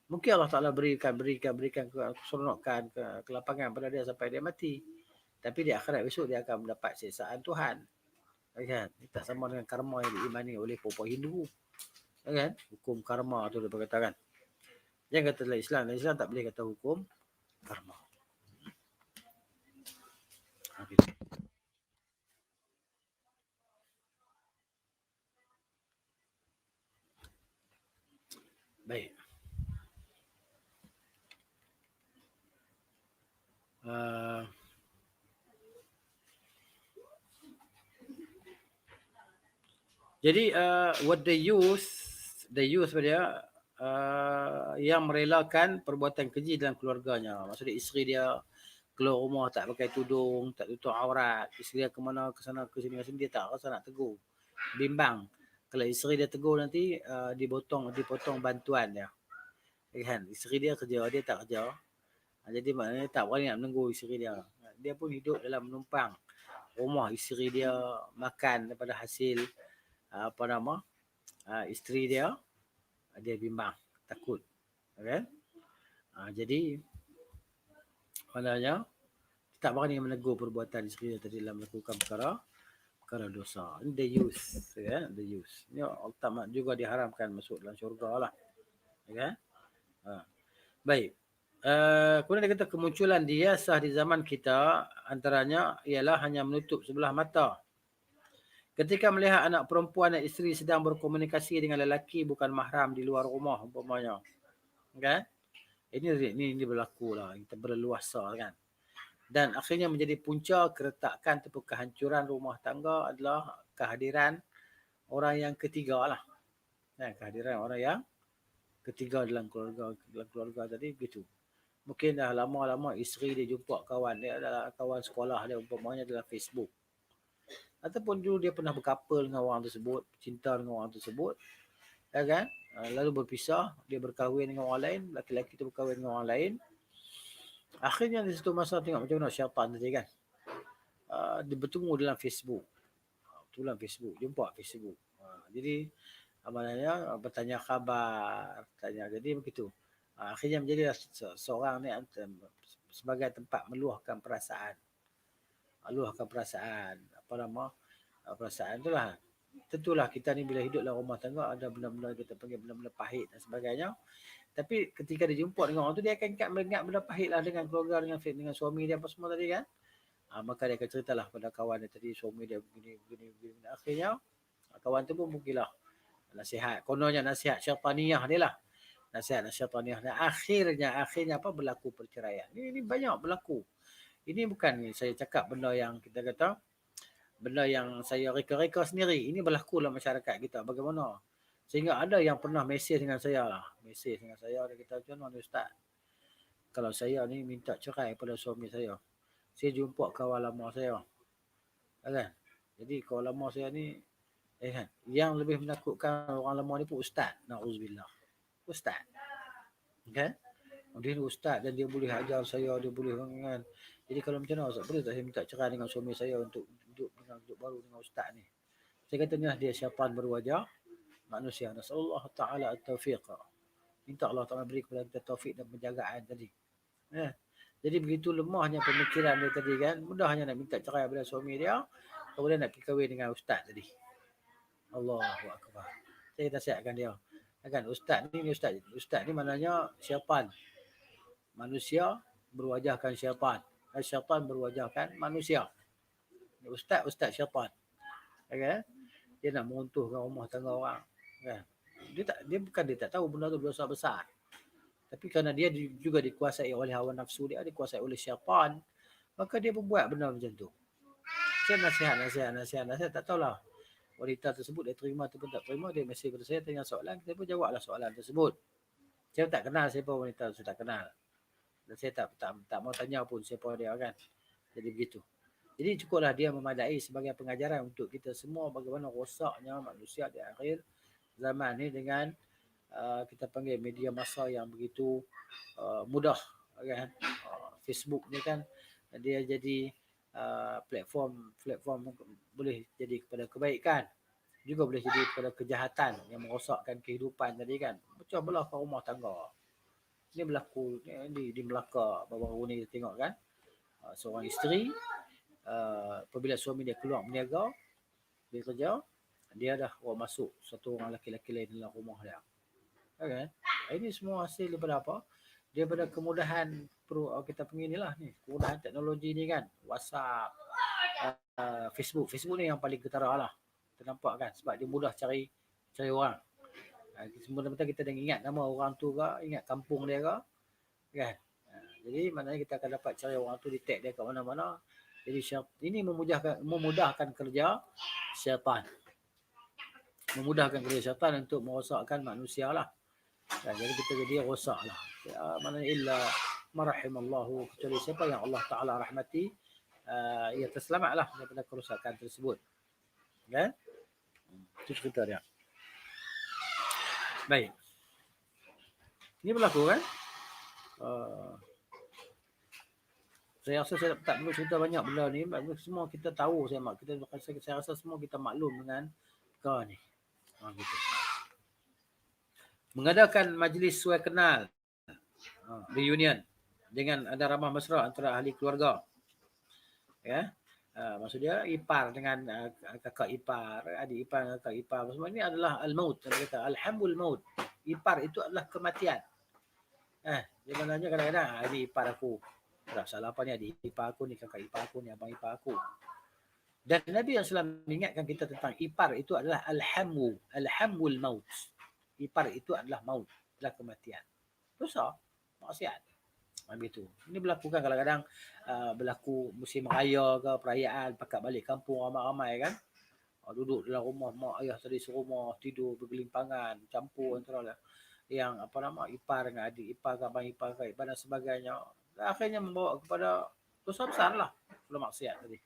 Mungkin Allah Ta'ala berikan keseronokan, kelapangan pada dia sampai dia mati. Tapi di akhirat besok dia akan mendapat siksaan Tuhan. Kan? Ini tak sama dengan karma yang diimani oleh puak-puak Hindu. Kan? Hukum karma tu dia berkata kan. Jangan kata dalam Islam. Dalam Islam tak boleh kata hukum karma. Gitu. Baik. Jadi what they use dia yang merelakan perbuatan keji dalam keluarganya. Maksudnya isteri dia keluar rumah tak pakai tudung, tak tutup aurat, isteri dia ke mana ke sana ke sini dia tak rasa nak tegur. Bimbang. Kalau isteri dia tegur nanti dipotong bantuan dia. Kan? Isteri dia kerja, dia tak kerja. Jadi maknanya tak berani nak menunggu isteri dia. Dia pun hidup dalam menumpang rumah isteri dia, makan daripada hasil isteri dia bimbang, takut. Okay? Jadi maknanya tak berani menegur perbuatan isteri dia tadi dalam melakukan perkara dosa. Ini the use, ya, the use. Ini ultimate juga diharamkan masuk dalam syurga lah. Okay? Baik. Kemudian dia kata kemunculan diasah di zaman kita antaranya ialah hanya menutup sebelah mata. Ketika melihat anak perempuan dan isteri sedang berkomunikasi dengan lelaki bukan mahram di luar rumah umpamanya. Kan? Ini berlaku lah. Kita berleluasa kan. Dan akhirnya menjadi punca keretakan ataupun kehancuran rumah tangga adalah kehadiran orang yang ketiga lah. Kehadiran orang yang ketiga dalam keluarga tadi begitu. Mungkin dah lama-lama isteri dia jumpa kawan dia adalah kawan sekolah dia umpamanya dalam Facebook. Ataupun dulu dia pernah berkapal dengan orang tersebut, cinta dengan orang tersebut, ya kan? Lalu berpisah, dia berkahwin dengan orang lain, laki-laki itu berkahwin dengan orang lain. Akhirnya di situ masa tengok macam mana syaitan tadi kan. Dia bertemu dalam Facebook. Dalam Facebook, jumpa Facebook. Jadi maknanya bertanya khabar, tanya jadi begitu. Akhirnya menjadi seorang ni sebagai tempat meluahkan perasaan. Apa nama? Perasaan itulah. Tentulah kita ni bila hidup dalam rumah tangga ada benda-benda kita panggil benda-benda pahit dan sebagainya. Tapi ketika dia jumpa dengan orang tu dia akan ingat benda pahit lah dengan keluarga, dengan suami dia apa semua tadi kan. Maka dia akan ceritalah pada kawan dia tadi suami dia begini. Akhirnya kawan tu pun mungkinlah nasihat. Kononnya nasihat syaitaniyah dia lah. Nasihat syaitaniyah. Dan akhirnya apa berlaku perceraian. Ini banyak berlaku. Ini bukan saya cakap benda yang kita kata benda yang saya reka-reka sendiri. Ini berlaku dalam masyarakat kita. Bagaimana? Sehingga ada yang pernah mesej dengan saya lah. Mesej dengan saya. Dia kata, macam mana Ustaz? Kalau saya ni minta cerai pada suami saya. Saya jumpa kawan lama saya. Kan? Jadi kawan lama saya ni, kan? Yang lebih menakutkan orang lama ni pun Ustaz. Na'udzubillah. Ustaz. Kan? Dia ni Ustaz dan dia boleh ajar saya. Dia boleh kan. Jadi kalau macam mana Ustaz, boleh tak saya minta cerai dengan suami saya untuk duduk baru dengan Ustaz ni. Saya kata ni lah dia syaitan berwajah manusia. Nasallallahu ta'ala at-taufiq. Minta Allah Ta'ala beri kepada kita taufik dan penjagaan tadi. Jadi begitu lemahnya pemikiran dia tadi kan. Mudahnya nak minta cerai pada suami dia. Kemudian nak pergi kahwin dengan Ustaz tadi. Allahu Akbar. Saya nasihatkan dia. Kan Ustaz ni Ustaz ni maknanya syaitan. Manusia berwajahkan syaitan. Syaitan berwajahkan manusia. Ustaz syaitan. Okay? Dia nak meruntuhkan rumah tangga orang. Okay? Dia tak tahu benda tu dosa besar. Tapi kerana dia juga dikuasai oleh hawa nafsu dia, dikuasai oleh syaitan, maka dia membuat benda macam tu. Saya nasihat, tak tahulah. Wanita tersebut dia terima ataupun tak terima, dia mesej kepada saya tanya soalan, saya pun jawablah soalan tersebut. Saya tak kenal siapa wanita tu, tak kenal. Dan saya tak mau tanya pun siapa dia kan. Jadi begitu. Jadi cukuplah dia memadai sebagai pengajaran untuk kita semua bagaimana rosaknya manusia di akhir zaman ni dengan kita panggil media massa yang begitu mudah kan. Facebook ni kan dia jadi platform boleh jadi kepada kebaikan, juga boleh jadi kepada kejahatan yang merosakkan kehidupan tadi kan. Macam belah rumah tangga. Ini berlaku di Melaka baru-baru ni kita tengok kan. Seorang isteri apabila suami dia keluar berniaga, dia kerja, dia dah masuk satu orang lelaki lain dalam rumah dia. Okay. Ini semua hasil daripada apa? Daripada kemudahan kita panggil ni lah ni, kemudahan teknologi ni kan. WhatsApp, Facebook ni yang paling ketara lah. Kita nampak kan sebab dia mudah cari orang. Sebenarnya kita dah ingat nama orang tu ke, ingat kampung dia ke, kan? Jadi maknanya kita akan dapat cari orang tu, detect dia kat mana-mana. Jadi ini memudahkan kerja syaitan. Memudahkan kerja syaitan untuk merosakkan manusia lah. Jadi kita jadi rosak lah. Maknanya illa marahimallahu, kecuali siapa yang Allah Ta'ala rahmati, ia terselamat lah daripada kerosakan tersebut. Kan? Itu cerita dia. Baik. Ini berlaku kan? Saya rasa saya tak perlu cerita banyak benda ni. Semua kita tahu. Saya rasa semua kita maklum dengan perkara ni. Gitu. Mengadakan majlis suai kenal, reunion, dengan ada ramah mesra antara ahli keluarga. Ya. Maksudnya ipar dengan kakak ipar, adik ipar dengan kakak ipar, semua ini adalah al-maut. Kata alhamdul maut. Ipar itu adalah kematian. Di mananya kadang-kadang adik ipar aku, tak salah apa ni, adik ipar aku ni, kakak ipar aku ni, abang ipar aku. Dan Nabi SAW mengingatkan kita tentang ipar itu adalah alhamdul maut. Ipar itu adalah maut, adalah kematian. Dosa, maksiat. Begitu. Ini berlaku kan kadang-kadang berlaku musim raya ke perayaan, pakat balik kampung ramai-ramai kan. Duduk dalam rumah, mak ayah tadi serumah, tidur bergelimpangan, campur antara yang apa nama ipar dengan adik ipar, abang ipar, kakak ipar dan sebagainya. Dan akhirnya membawa kepada dosa besar lah kalau maksiat tadi.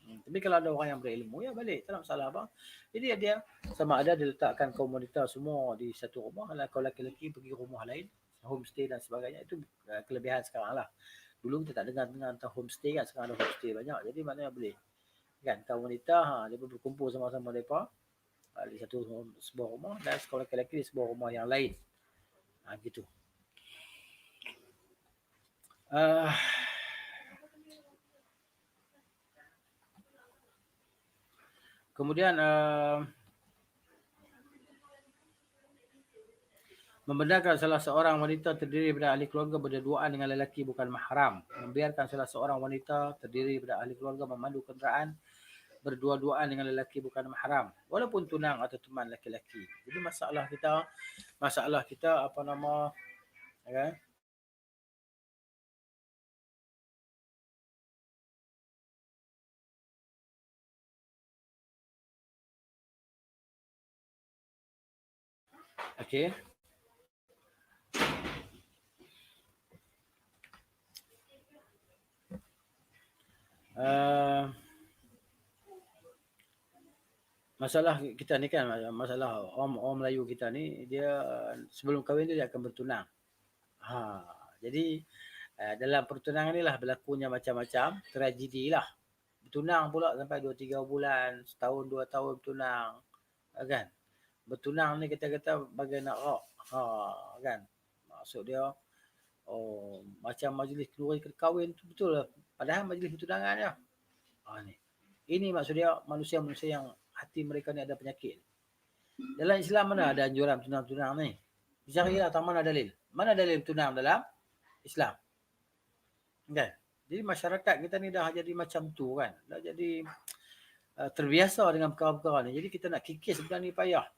Tapi kalau ada orang yang berilmu, ya balik. Tak ada masalah bang. Jadi dia sama ada diletakkan kaum wanita semua di satu rumah. Kalau lelaki-lelaki pergi rumah lain, homestay dan sebagainya. Itu kelebihan sekarang lah. Dulu kita tak dengar tentang homestay kan. Sekarang ada homestay banyak. Jadi maknanya boleh. Kan kaum wanita, dia berkumpul sama-sama mereka di satu sebuah rumah. Dan sekolah lelaki di sebuah rumah yang lain. Gitu. Kemudian membenarkan salah seorang wanita terdiri daripada ahli keluarga berduaan dengan lelaki bukan mahram. Membiarkan salah seorang wanita terdiri daripada ahli keluarga memandu kenderaan berdua-duaan dengan lelaki bukan mahram. Walaupun tunang atau teman lelaki-lelaki. Jadi masalah kita apa nama, okay? Okay. Masalah kita ni kan, masalah orang Melayu kita ni, dia sebelum kahwin tu dia akan bertunang. Jadi dalam pertunangan ni lah berlakunya macam-macam tragedi lah. Bertunang pula sampai 2-3 bulan, setahun 2 tahun bertunang. Kan? Bertunang ni kita kata bagai nak rock. Kan? Maksud dia macam majlis keluarga kahwin tu betul lah. Padahal majlis bertunangan je. Ni. Ini maksud dia manusia-manusia yang hati mereka ni ada penyakit. Dalam Islam mana ada anjuran tunang-tunang ni? Cari lah mana dalil. Mana dalil tunang dalam Islam? Kan? Jadi masyarakat kita ni dah jadi macam tu kan. Dah jadi terbiasa dengan perkara-perkara ni. Jadi kita nak kikis sebenarnya ni payah.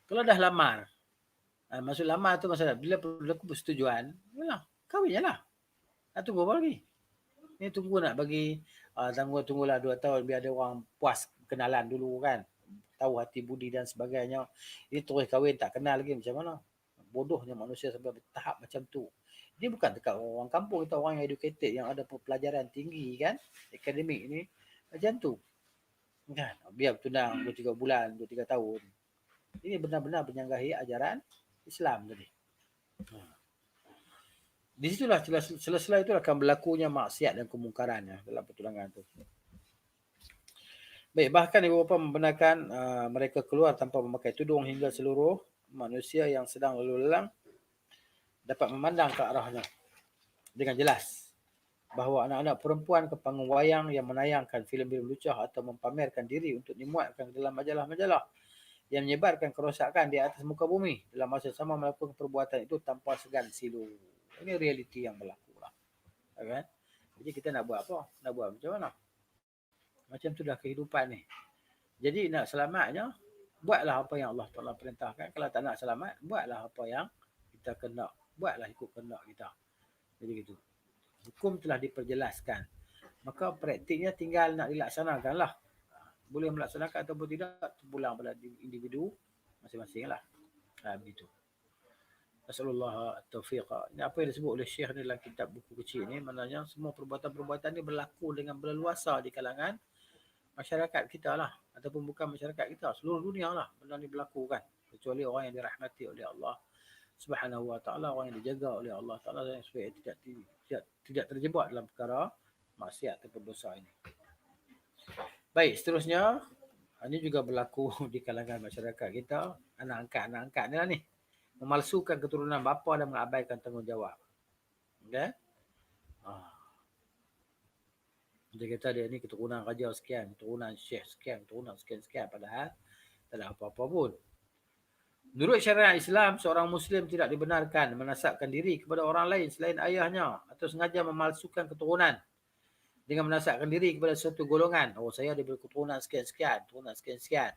Kalau dah lamar, maksud lamar tu masalah. Bila berlaku persetujuan, kahwin je lah. Nak tunggu apa lagi? Ni tunggu nak bagi, tunggulah 2 tahun biar ada orang puas kenalan dulu kan. Tahu hati budi dan sebagainya. Ini terus kahwin tak kenal lagi macam mana. Bodohnya manusia sampai tahap macam tu. Dia bukan dekat orang kampung, kita orang yang educated, yang ada pelajaran tinggi kan, akademik ni, macam tu. Kan? Biar bertunang 2-3 bulan, 2-3 tahun. Ini benar-benar menyanggahi ajaran Islam tadi. Di situlah sela-sela itu akan berlakunya maksiat dan kemungkaran dalam pertunangan tu. Baik, bahkan ibu bapa membenarkan mereka keluar tanpa memakai tudung hingga seluruh manusia yang sedang lalu lalang dapat memandang ke arahnya dengan jelas bahawa anak-anak perempuan ke panggung wayang yang menayangkan filem-filem lucah atau mempamerkan diri untuk dimuatkan dalam majalah-majalah yang menyebarkan kerosakan di atas muka bumi dalam masa sama melakukan perbuatan itu tanpa segan silu. Ini realiti yang berlaku lah. Kan? Jadi kita nak buat apa? Nak buat macam mana? Macam tu dah kehidupan ni. Jadi nak selamatnya, buatlah apa yang Allah Ta'ala perintahkan. Kalau tak nak selamat, buatlah apa yang kita kena. Buatlah ikut kehendak kita. Jadi gitu. Hukum telah diperjelaskan. Maka praktiknya tinggal nak dilaksanakan lah. Boleh melaksanakan ataupun tidak, terpulang pada individu masing-masing lah. Begitu. Nasallallahu taufiq. Ini apa yang disebut oleh Syekh ni dalam kitab buku kecil ni, maknanya semua perbuatan-perbuatan ni berlaku dengan berleluasa di kalangan masyarakat kita lah. Ataupun bukan masyarakat kita, seluruh dunia lah benda ni berlaku kan. Kecuali orang yang dirahmati oleh Allah Subhanahu Wa Ta'ala, orang yang dijaga oleh Allah Ta'ala supaya tidak terjebak dalam perkara maksiat ataupun dosa ini. Baik, seterusnya ini juga berlaku di kalangan masyarakat kita. Anak angkat ni lah ni. Memalsukan keturunan bapa dan mengabaikan tanggungjawab. Okay? Dia kata dia ni keturunan raja sekian, keturunan syekh sekian, keturunan sekian-sekian. Padahal tak ada apa-apa pun. Menurut syariat Islam, seorang Muslim tidak dibenarkan menasabkan diri kepada orang lain selain ayahnya atau sengaja memalsukan keturunan dengan menasabkan diri kepada suatu golongan. Saya diberi keturunan sekian-sekian, keturunan sekian-sekian.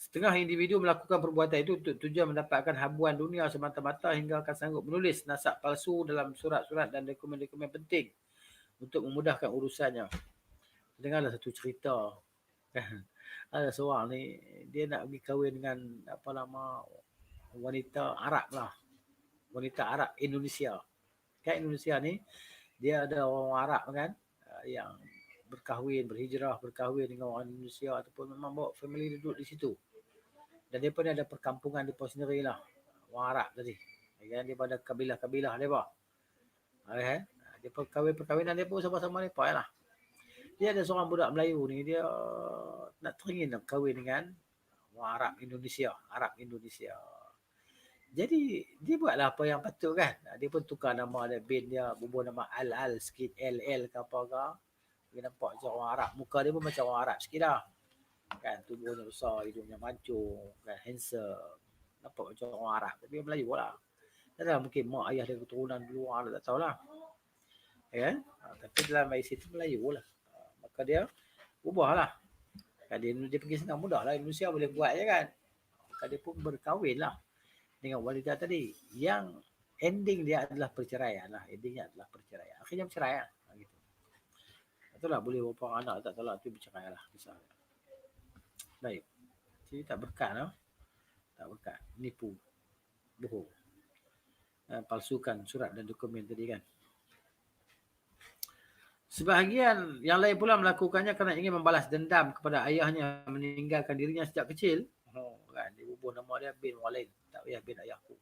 Setengah individu melakukan perbuatan itu untuk tujuan mendapatkan habuan dunia semata-mata hingga akan sanggup menulis nasab palsu dalam surat-surat dan dokumen-dokumen penting untuk memudahkan urusannya. Dengarlah satu cerita. Ada seorang ni, dia nak pergi kahwin dengan apa nama wanita Arab lah. Wanita Arab Indonesia. Kan Indonesia ni, dia ada orang Arab kan, yang berkahwin dengan orang Indonesia ataupun memang bawa family duduk di situ. Dan dia pun ada perkampungan dia pun sendiri lah. Orang Arab tadi. Dia pada kabilah-kabilah dia pun. Dia perkahwinan dia pun sama-sama dia pun lah. Dia ada seorang budak Melayu ni, dia nak teringin nak kahwin dengan orang Arab Indonesia. Jadi dia buatlah apa yang patut kan. Dia pun tukar nama dia, bin dia, bubuh nama Al sikit, LL ke apa ke. Dia nampak macam orang Arab. Muka dia pun macam orang Arab sikit lah. Kan, tubuhnya besar, hidungnya mancung, kan, handsome. Nampak macam orang Arab. Tapi Melayu lah. Tak tahu mungkin mak ayah dia keturunan luar, tak tahulah. Kan? Tapi dalam IC tu Melayu lah. Maka dia ubah lah. Kan dia pergi senang mudah lah. Indonesia boleh buat je kan. Maka dia pun berkahwin lah dengan wanita tadi. Yang ending dia adalah perceraian lah. Endingnya adalah perceraian. Akhirnya bercerai lah. Gitu. Itulah boleh berapa anak tak tahu lah. Itu bercerai lah. Misalnya. Baik. Jadi tak berkat lah. Tak berkat. Nipu. Bohong. Palsukan surat dan dokumen tadi kan. Sebahagian yang lain pula melakukannya kerana ingin membalas dendam kepada ayahnya meninggalkan dirinya sejak kecil. Kan, dia bubuh nama dia bin Walid. Tak payah bin ayahku.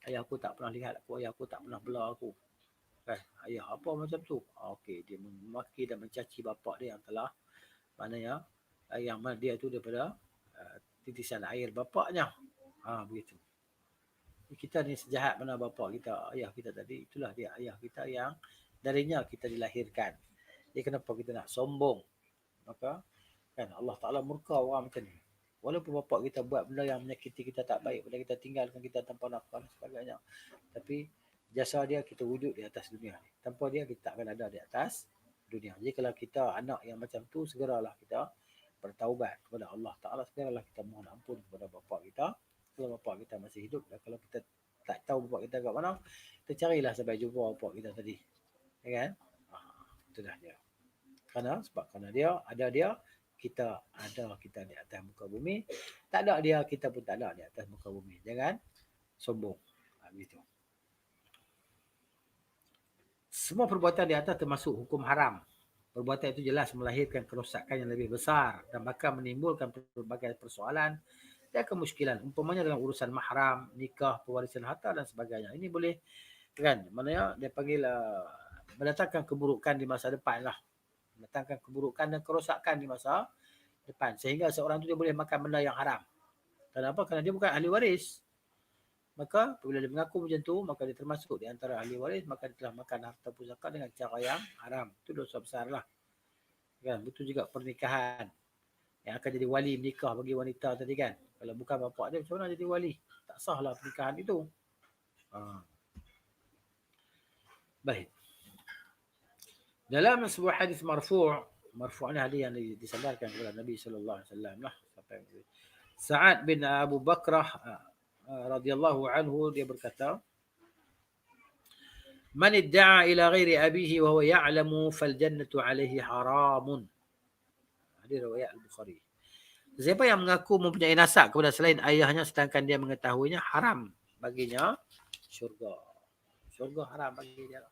Ayahku tak pernah lihat aku. Ayahku tak pernah bela aku. Kan, ayah apa macam tu. Okey, dia memaki dan mencaci bapak dia yang telah, maknanya yang mana dia tu daripada titisan air bapaknya. Begitu. Kita ni sejahat mana bapak kita, ayah kita tadi. Itulah dia ayah kita yang darinya kita dilahirkan. Jadi kenapa kita nak sombong? Maka kan Allah Ta'ala murka orang macam ni. Walaupun bapak kita buat benda yang menyakiti kita tak baik, benda kita tinggalkan kita tanpa nafkah dan sebagainya. Tapi jasa dia kita wujud di atas dunia ni. Tanpa dia kita tak akan ada di atas dunia. Jadi kalau kita anak yang macam tu, segeralah kita bertaubat kepada Allah Ta'ala. Segeralah kita mohon ampun kepada bapak kita. Kalau bapak kita masih hidup. Dan kalau kita tak tahu bapak kita kat mana, kita carilah sampai jumpa bapak kita tadi. Ya kan? Itulah dia. Kerana dia, ada dia, kita di atas muka bumi. Tak ada dia, kita pun tak ada di atas muka bumi. Jangan sombong. Begitu. Semua perbuatan di atas termasuk hukum haram. Perbuatan itu jelas melahirkan kerosakan yang lebih besar dan bakal menimbulkan berbagai persoalan dan kemuskilan. Umpamanya dalam urusan mahram, nikah, pewarisan harta dan sebagainya. Ini boleh kan, maknanya dia panggil mendatangkan keburukan di masa depan lah. Mendatangkan keburukan dan kerosakan di masa depan. Sehingga seorang tu dia boleh makan benda yang haram. Kenapa? Kerana dia bukan ahli waris. Maka apabila dia mengaku macam tu, maka dia termasuk di antara ahli waris, maka dia telah makan harta pusaka dengan cara yang haram. Itu dosa besar lah. Kan? Betul juga pernikahan. Yang akan jadi wali menikah bagi wanita tadi kan. Kalau bukan bapak dia, macam mana jadi wali? Tak sah lah pernikahan itu. Baik. Dalam sebuah hadis marfu', ni hadis yang disandarkan kepada Nabi sallallahu alaihi wasallam lah, sampai Sa'ad bin Abu Bakrah radhiyallahu anhu, dia berkata, "Man idda'a ila ghairi abihi wa huwa ya'lamu fal jannatu 'alaihi haramun." Hadis riwayat Al-Bukhari. Siapa yang mengaku mempunyai nasab kepada selain ayahnya sedangkan dia mengetahuinya, haram baginya syurga. Syurga haram bagi dia.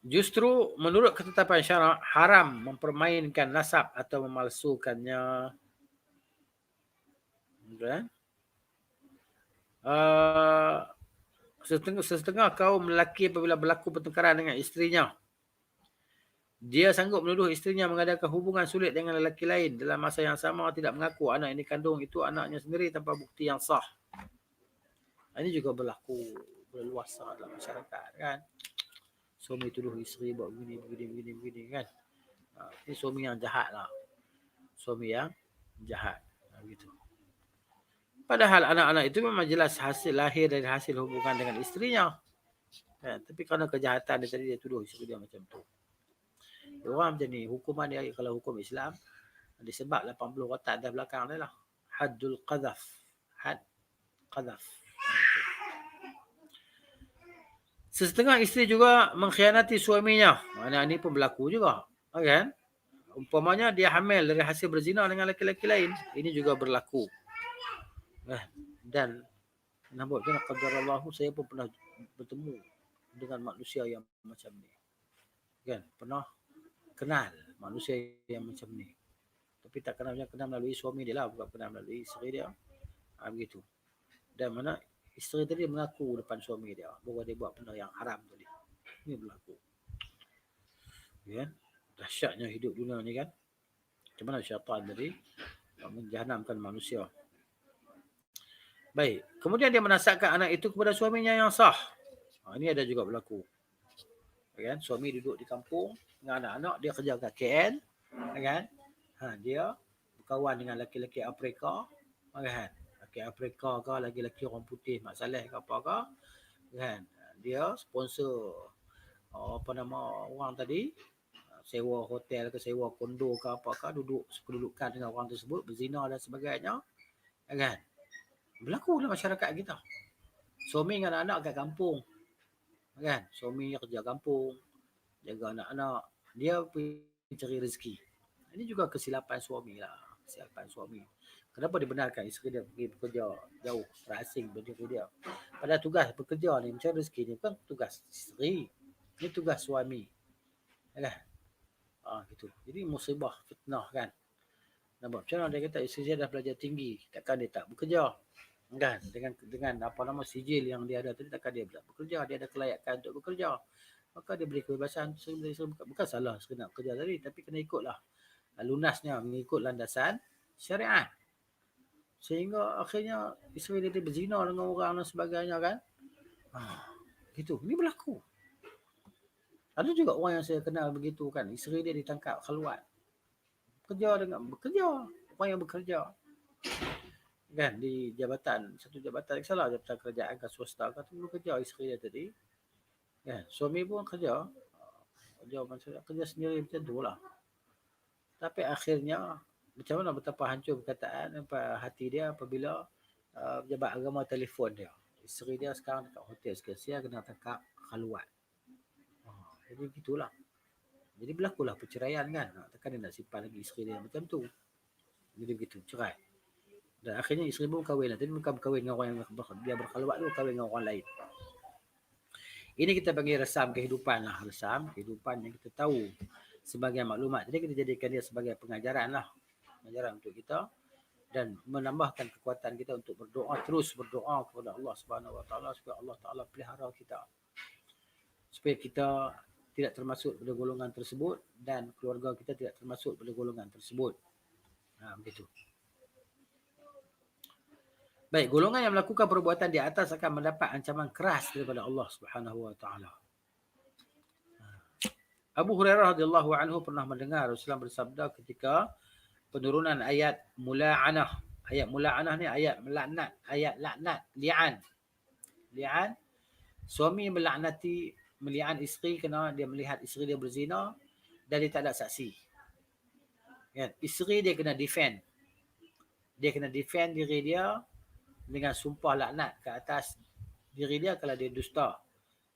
Justru menurut ketetapan syarak, haram mempermainkan nasab atau memalsukannya. Setengah kaum lelaki apabila berlaku pertengkaran dengan isterinya, dia sanggup menuduh isterinya mengadakan hubungan sulit dengan lelaki lain. Dalam masa yang sama tidak mengaku anak ini kandung itu anaknya sendiri tanpa bukti yang sah. Ini juga berlaku berluasa dalam masyarakat kan. Suami tuduh isteri buat begini kan. Ini suami yang jahat lah. Suami yang jahat. Begitu. Padahal anak-anak itu memang jelas hasil lahir dari hasil hubungan dengan isterinya. Tapi kerana kejahatan dia tadi, dia tuduh isteri dia macam tu. Orang macam ni, hukuman dia kalau hukum Islam, Disebab 80 rotan dah belakang dia lah. Haddul qadhaf. Had qadhaf. Sesetengah isteri juga mengkhianati suaminya. Mana ni pun berlaku juga. Kan? Umpamanya dia hamil dari hasil berzina dengan lelaki-lelaki lain. Ini juga berlaku. Dan nampaknya qadarallahu, saya pun pernah bertemu dengan manusia yang macam ni. Kan? Pernah kenal manusia yang macam ni. Tapi tak kenal melalui suami dia lah. Bukan kenal melalui isteri dia. Begitu. Dan mana isteri tadi mengaku depan suami dia bahawa dia buat benda yang haram tadi. Ini berlaku. Kan? Dahsyatnya hidup dunia ni kan. Macam mana syaitan tadi menjahanamkan manusia. Baik. Kemudian dia menasabkan anak itu kepada suaminya yang sah. Ini ada juga berlaku. Kan? Suami duduk di kampung dengan anak-anak, dia kerja kat KL. Kan? Dia berkawan dengan lelaki-lelaki Afrika. Kan? Lelaki Afrika ke, lelaki orang putih, Mak Saleh ke apa ke. Kan? Dia sponsor orang tadi, sewa hotel ke, sewa kondo ke apa ke, duduk sekedudukan dengan orang tersebut, berzina dan sebagainya. Kan? Berlaku dalam masyarakat kita. Suami dengan anak-anak kat kampung. Kan? Suami kerja kampung, jaga anak-anak, dia pergi cari rezeki. Ini juga kesilapan suami lah. Kesilapan suami. Kenapa dibenarkan isteri dia pergi bekerja jauh, terasing berdiri dia. Pada tugas bekerja ni, mencari rezeki ni bukan tugas isteri. Ini tugas suami. Kan? Gitu. Jadi musibah, fitnah kan. Nampak macam mana dia kata isteri dia dah belajar tinggi, takkan dia tak bekerja. Kan? Dengan sijil yang dia ada tadi, takkan dia bekerja. Dia ada kelayakan untuk bekerja. Maka dia beri kebebasan. Bukan salah sekena kerja tadi, tapi kena ikutlah lunasnya, mengikut landasan syariat. Sehingga akhirnya isteri dia berzina dengan orang dan sebagainya kan. Gitu. Ini berlaku. Ada juga orang yang saya kenal begitu kan. Isteri dia ditangkap khaluat. Bekerja. Orang yang bekerja. Kan, di jabatan, satu jabatan, salah jabatan kerajaan ke swasta ke, tu kerja isteri dia tadi. Kan, suami pun kerja sendiri macam tu lah. Tapi akhirnya, macam mana betapa hancur perkataan hati dia apabila pejabat agama telefon dia. Isteri dia sekarang dekat hotel sekian kena tangkap khaluat. Jadi gitulah. Jadi berlakulah perceraian kan. Takkan dia nak simpan lagi isteri dia macam tu. Jadi begitu, cerai. Dan akhirnya isteri pun kahwin lah. Tapi bukan berkahwin dengan orang yang dia berkhaluat tu, kahwin dengan orang lain. Ini kita panggil resam kehidupan lah. Resam kehidupan yang kita tahu sebagai maklumat. Jadi kita jadikan dia sebagai pengajaran lah. Pengajaran untuk kita. Dan menambahkan kekuatan kita untuk berdoa. Terus berdoa kepada Allah Subhanahu Wa Taala supaya Allah Taala pelihara kita. Supaya kita tidak termasuk pada golongan tersebut. Dan keluarga kita tidak termasuk pada golongan tersebut. Begitu. Baik, golongan yang melakukan perbuatan di atas akan mendapat ancaman keras daripada Allah Subhanahu Wa Taala. Abu Hurairah radhiyallahu anhu pernah mendengar Rasulullah bersabda ketika penurunan ayat mula'anah. Ayat mula'anah ni ayat melaknat, ayat laknat, li'an. Li'an, suami meli'an isteri kerana dia melihat isteri dia berzina dan dia tak ada saksi. Ya, isteri dia kena defend. Dia kena defend diri dia dengan sumpah laknat ke atas diri dia kalau dia dusta.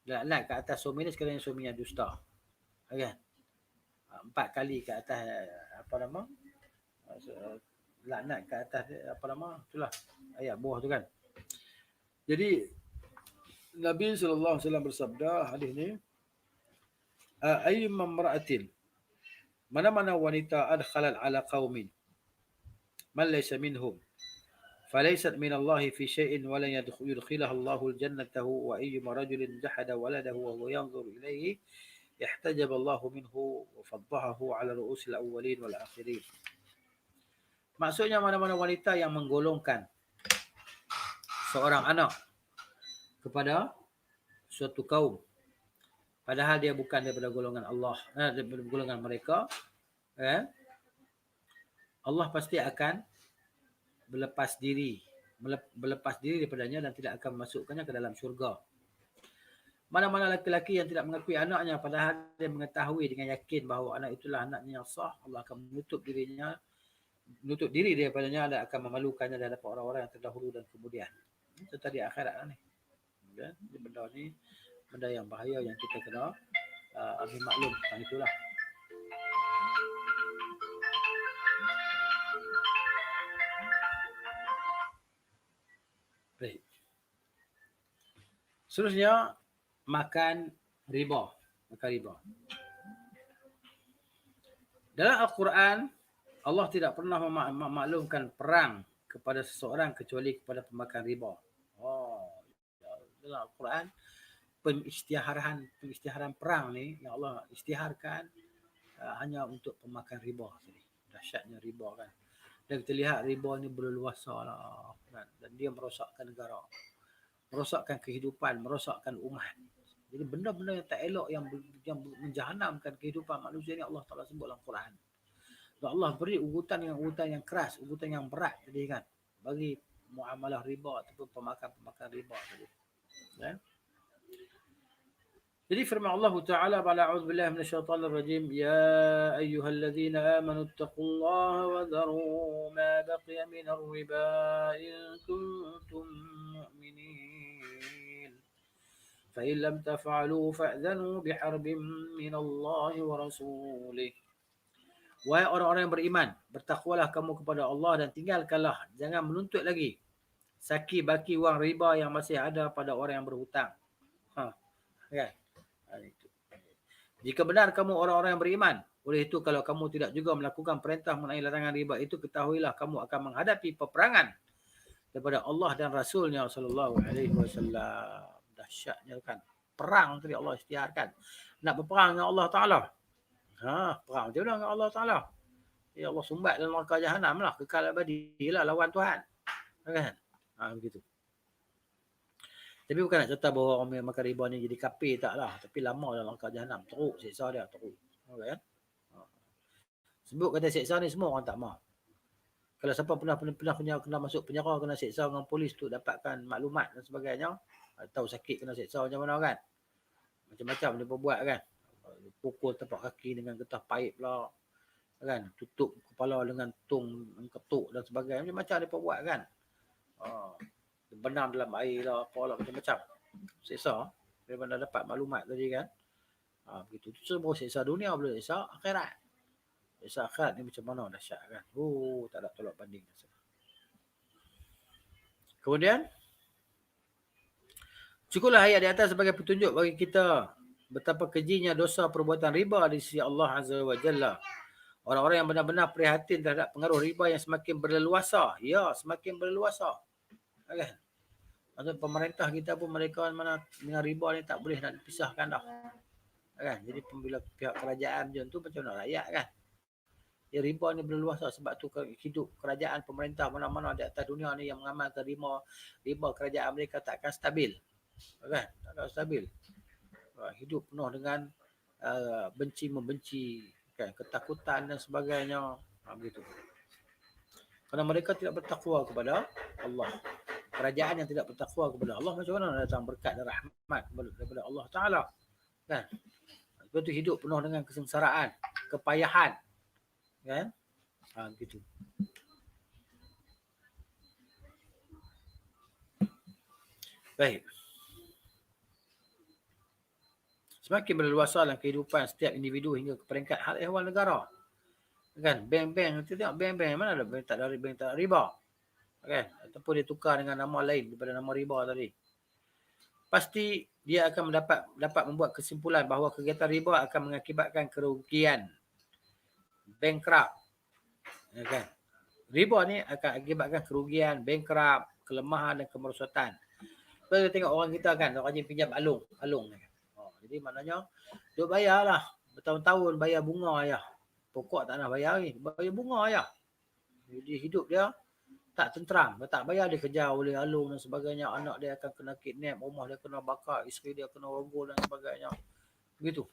Laknat ke atas suami dia sekiranya suaminya dusta. Okay. 4 kali ke atas laknat ke atas itulah ayat buah tu kan. Jadi Nabi SAW bersabda hadis ni, ayyuma imra'atin, mana-mana wanita adkhalat ala qaumin man laysa minhum فليست من الله في شيء ولا يدخلها الله الجنة وأيما رجل جحد ولده وهو ينظر إليه يحتجب الله منه وفضحه على رؤوس الأولين والآخرين. Maksudnya mana-mana wanita yang menggolongkan seorang anak kepada suatu kaum padahal dia bukan daripada golongan Allah, daripada golongan mereka, Allah pasti akan berlepas diri daripadanya dan tidak akan memasukkannya ke dalam syurga. Mana-mana lelaki-lelaki yang tidak mengakui anaknya padahal dia mengetahui dengan yakin bahawa anak itulah anaknya yang sah, Allah akan menutup dirinya menutup diri daripadanya dan akan memalukannya di hadapan orang-orang yang terdahulu dan kemudian. Itu tadi akhirat lah ni. Ya, benda ni benda yang bahaya yang kita kena ambil maklum tentang itulah. Baik. Seterusnya, makan riba. Makan riba. Dalam Al-Quran, Allah tidak pernah memaklumkan perang kepada seseorang kecuali kepada pemakan riba. Oh, dalam Al-Quran, pengisytiharan perang ni yang Allah isytiharkan hanya untuk pemakan riba. Dahsyatnya riba kan. Dan kita lihat riba ni berleluasa lah. Kan? Dan dia merosakkan negara. Merosakkan kehidupan, merosakkan umat. Jadi benda-benda yang tak elok yang menjahanamkan kehidupan manusia ni Allah Ta'ala sebut dalam Quran. Dan Allah beri ugutan yang keras, ugutan yang berat tadi kan. Bagi muamalah riba ataupun pemakan riba tadi. Ya? Jadi firman Allah Ta'ala ba'ala a'udzubillahi minasyaitanir rajim ya ayyuhalladzina amanu taqullaha wa dharu ma baqiya minar riba in kuntum mu'minin fa in lam taf'alu fa'dhanu biharbin minallahi wa rasulih. Wahai orang-orang yang beriman, bertakwalah kamu kepada Allah dan tinggalkanlah, jangan menuntut lagi saki baki wang riba yang masih ada pada orang yang berhutang. Kan? Jika benar kamu orang-orang yang beriman, oleh itu kalau kamu tidak juga melakukan perintah mengenai larangan riba itu, ketahuilah kamu akan menghadapi peperangan daripada Allah dan Rasulnya sallallahu alaihi wasallam. Dahsyatnya kan. Perang tadi Allah isytiharkan. Nak berperang dengan Allah Ta'ala. Perang macam mana dengan Allah Ta'ala? Ya Allah sumbat dalam neraka jahanam lah. Kekal abadi lah lawan Tuhan. Kan? Begitu. Tapi bukan nak cerita bahawa orang yang makan riba ni jadi kafir tak lah. Tapi lama dalam neraka jahanam. Teruk siksa dia. Teruk. Okay? Sebut kata siksa ni semua orang tak mahu. Kalau siapa pernah masuk penjara, kena siksa dengan polis tu, dapatkan maklumat dan sebagainya, tahu sakit kena siksa macam mana kan. Macam-macam dia buat kan. Pukul tapak kaki dengan getah paip lah. Kan? Tutup kepala dengan tung, ketuk dan sebagainya. Macam-macam dia buat kan. Benam dalam air lah, apalah macam-macam. Siksa. Dia mana dapat maklumat tadi kan. Begitu. Itu semua siksa dunia, boleh siksa akhirat. Siksa akhirat ni macam mana dahsyat kan. Tak ada tolak banding. Kemudian, cukuplah ayat di atas sebagai petunjuk bagi kita betapa kejinya dosa perbuatan riba di sisi Allah Azza wa Jalla. Orang-orang yang benar-benar prihatin terhadap pengaruh riba yang semakin berleluasa. Ya, semakin berleluasa. Kan? Maksudnya pemerintah kita pun mereka mana dengan riba ni tak boleh nak dipisahkan dah. Kan? Jadi bila pihak kerajaan macam tu macam mana rakyat kan? Ya, riba ni berleluasa sebab tu hidup kerajaan pemerintah mana-mana di atas dunia ni yang mengamalkan riba kerajaan mereka tak akan stabil. Kan? Tak akan stabil. Hidup penuh dengan benci-membenci, kan? Ketakutan dan sebagainya. Begitu. Kerana mereka tidak bertakwa kepada Allah. Kerajaan yang tidak bertakwa kepada Allah, macam mana datang berkat dan rahmat daripada Allah Ta'ala. Kan? Sebab tu hidup penuh dengan kesengsaraan, kepayahan. Kan? Begitu. Baik. Semakin berleluasa dalam kehidupan setiap individu hingga ke peringkat hal ehwal negara. Kan? Bank-bank, kita tengok bank-bank, mana ada bank tak ada riba. Kan? Ataupun dia tukar dengan nama lain daripada nama riba tadi. Pasti dia akan dapat membuat kesimpulan bahawa kegiatan riba akan mengakibatkan kerugian, bankrupt. Kan? Riba ni akan akibatkan kerugian, bankrupt, kelemahan dan kemerosotan. Kalau kita tengok orang kita kan, orang rajin pinjam alung kan. Jadi maknanya duk bayar lah, bertahun-tahun bayar bunga je. Pokok tak nak bayar ni, bayar bunga je. Jadi hidup dia tak tenteram. Dia tak bayar, dia kejar oleh alung dan sebagainya. Anak dia akan kena kidnap, rumah dia kena bakar, isteri dia kena rogol dan sebagainya. Begitu.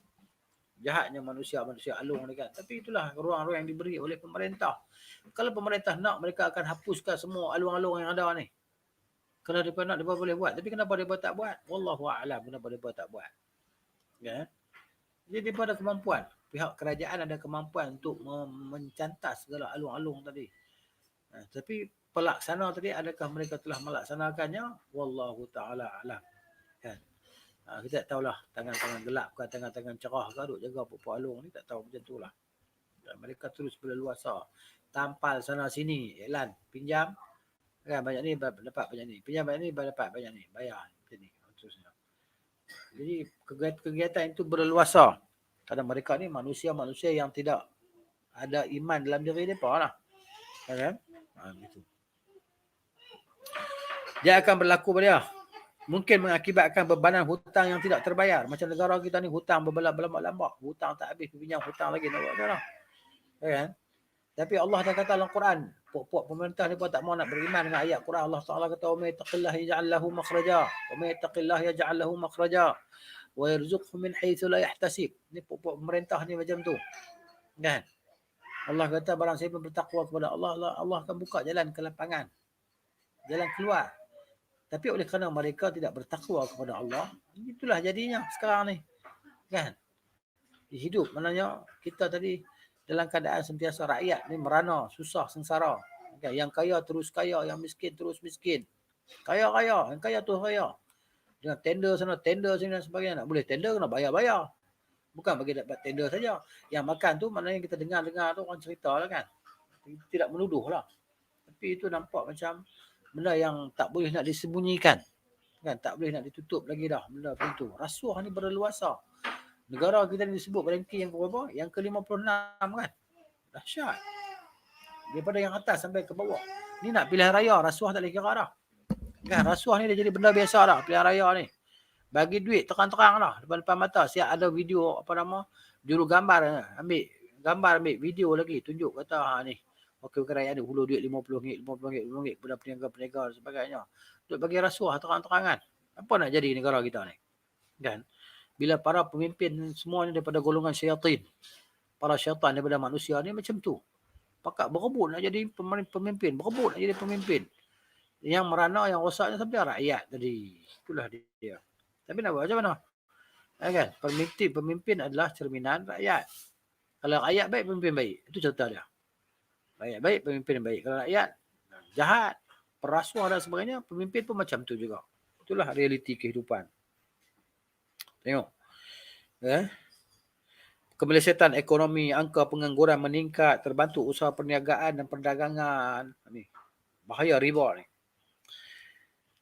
Jahatnya manusia alung ni kan. Tapi itulah ruang-ruang yang diberi oleh pemerintah. Kalau pemerintah nak, mereka akan hapuskan semua alung-alung yang ada ni. Kalau mereka nak, mereka boleh buat. Tapi kenapa mereka tak buat? Wallahu a'lam kenapa mereka tak buat. Ya. Jadi mereka ada kemampuan. Pihak kerajaan ada kemampuan untuk mencantas segala alung-alung tadi. Tapi pelaksana tadi, adakah mereka telah melaksanakannya? Wallahu ta'ala alam. Kan? Kita tak tahulah tangan-tangan gelap ke tangan-tangan cerah ke duk jaga Puak Along ni, tak tahu macam tu lah. Dan mereka terus berleluasa. Tampal sana sini, iklan, pinjam. Kan banyak ni dapat banyak ni. Pinjam banyak ni dapat banyak ni. Bayar. Macam ni. Terusnya. Jadi kegiatan itu berleluasa. Kadang mereka ni manusia-manusia yang tidak ada iman dalam diri mereka lah. Kan? Gitu. Dia akan berlaku pada dia. Mungkin mengakibatkan bebanan hutang yang tidak terbayar. Macam negara kita ni hutang berlambat-lambat. Hutang tak habis, pinjam hutang lagi. Nak buat macam mana? Kan? Tapi Allah dah kata dalam Quran, puak-puak pemerintah ni pun tak mau nak beriman dengan ayat Quran. Allah Taala kata, "Wa may yattaqillah yaj'al lahu makhraja, wa may yattaqillah yaj'al lahu makhraja, wa yarzuqhu min haitsu la yahtasib." Ni puak-puak pemerintah ni macam tu. Kan? Allah kata barang siapa bertakwa kepada Allah, Allah akan buka jalan ke lapangan. Jalan keluar. Tapi oleh kerana mereka tidak bertakwa kepada Allah, itulah jadinya sekarang ni. Kan? Hidup maknanya kita tadi dalam keadaan sentiasa rakyat ni merana, susah, sengsara. Okay. Yang kaya terus kaya, yang miskin terus miskin. Kaya-kaya, yang kaya tu kaya. Dengan tender sana, tender sini dan sebagainya. Nak boleh tender, kena bayar-bayar. Bukan bagi dapat tender saja. Yang makan tu maknanya kita dengar-dengar tu orang cerita lah kan. Tidak menuduh lah. Tapi itu nampak macam benda yang tak boleh nak disembunyikan. Kan? Tak boleh nak ditutup lagi dah benda macam tu. Rasuah ni berleluasa. Negara kita ni disebut ranking yang berapa? Yang ke-56 kan. Dahsyat. Daripada yang atas sampai ke bawah. Ni nak pilihan raya, rasuah tak boleh kira dah. Kan, rasuah ni dah jadi benda biasa dah, pilihan raya ni. Bagi duit terang-terang lah, depan-depan mata. Siap ada video, apa nama, juru gambar, ambil video lagi, tunjuk kata ni. Wakil rakyat ni hulur duit RM50, RM50 kepada peniaga-peniaga dan sebagainya. Untuk bagi rasuah terang-terangan. Apa nak jadi negara kita ni? Kan? Bila para pemimpin semua ni daripada golongan syaitan. Para syaitan daripada manusia ni macam tu. Pakat berebut nak jadi pemimpin. Berebut nak jadi pemimpin. Yang merana, yang rosaknya sampai rakyat tadi. Itulah dia. Tapi nak buat macam mana? Kan? Pemimpin adalah cerminan rakyat. Kalau rakyat baik, pemimpin baik. Itu cerita dia. Rakyat baik, pemimpin baik. Kalau rakyat jahat, perasuah dan sebagainya, pemimpin pun macam tu juga. Itulah realiti kehidupan. Tengok. Kemelesetan ekonomi, angka pengangguran meningkat, terbantu usaha perniagaan dan perdagangan. Ni, bahaya riba ni.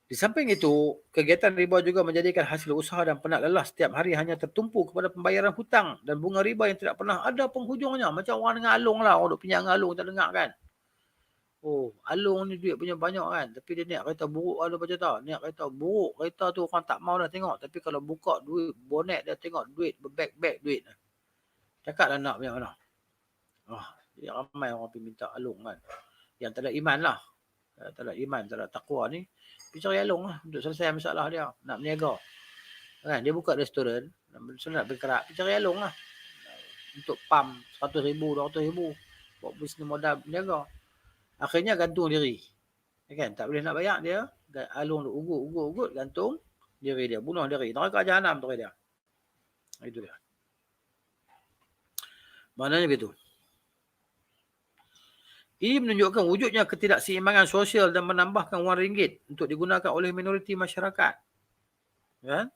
Di samping itu, kegiatan riba juga menjadikan hasil usaha dan penat lelah setiap hari hanya tertumpu kepada pembayaran hutang dan bunga riba yang tidak pernah ada penghujungnya. Macam orang dengan alung lah, orang duk pinjam dengan alung, tak dengar kan. Oh, alung ni duit punya banyak kan. Tapi dia niat kereta buruk ada macam tu. Niat kereta buruk, kereta tu orang tak mau dah tengok. Tapi kalau buka duit, bonet dia tengok duit, berbeg-beg duit. Cakap lah nak punya mana. Jadi ramai orang pergi minta alung kan. Yang tak ada iman lah. Tak ada iman, tak ada takwa ni. Pergi cari alung lah untuk selesai masalah dia. Nak berniaga. Kan? Dia buka restoran. Nak bergerak. Pergi cari alung lah. Untuk pam RM100,000, RM200,000. Buat bisnes modal berniaga. Akhirnya gantung diri. Kan? Tak boleh nak bayar dia. Alung tu ugut, gantung diri dia. Bunuh diri. Neraka jahanam tu dia. Itu dia. Maknanya begitu. Ini menunjukkan wujudnya ketidakseimbangan sosial dan menambahkan wang ringgit untuk digunakan oleh minoriti masyarakat. Kan?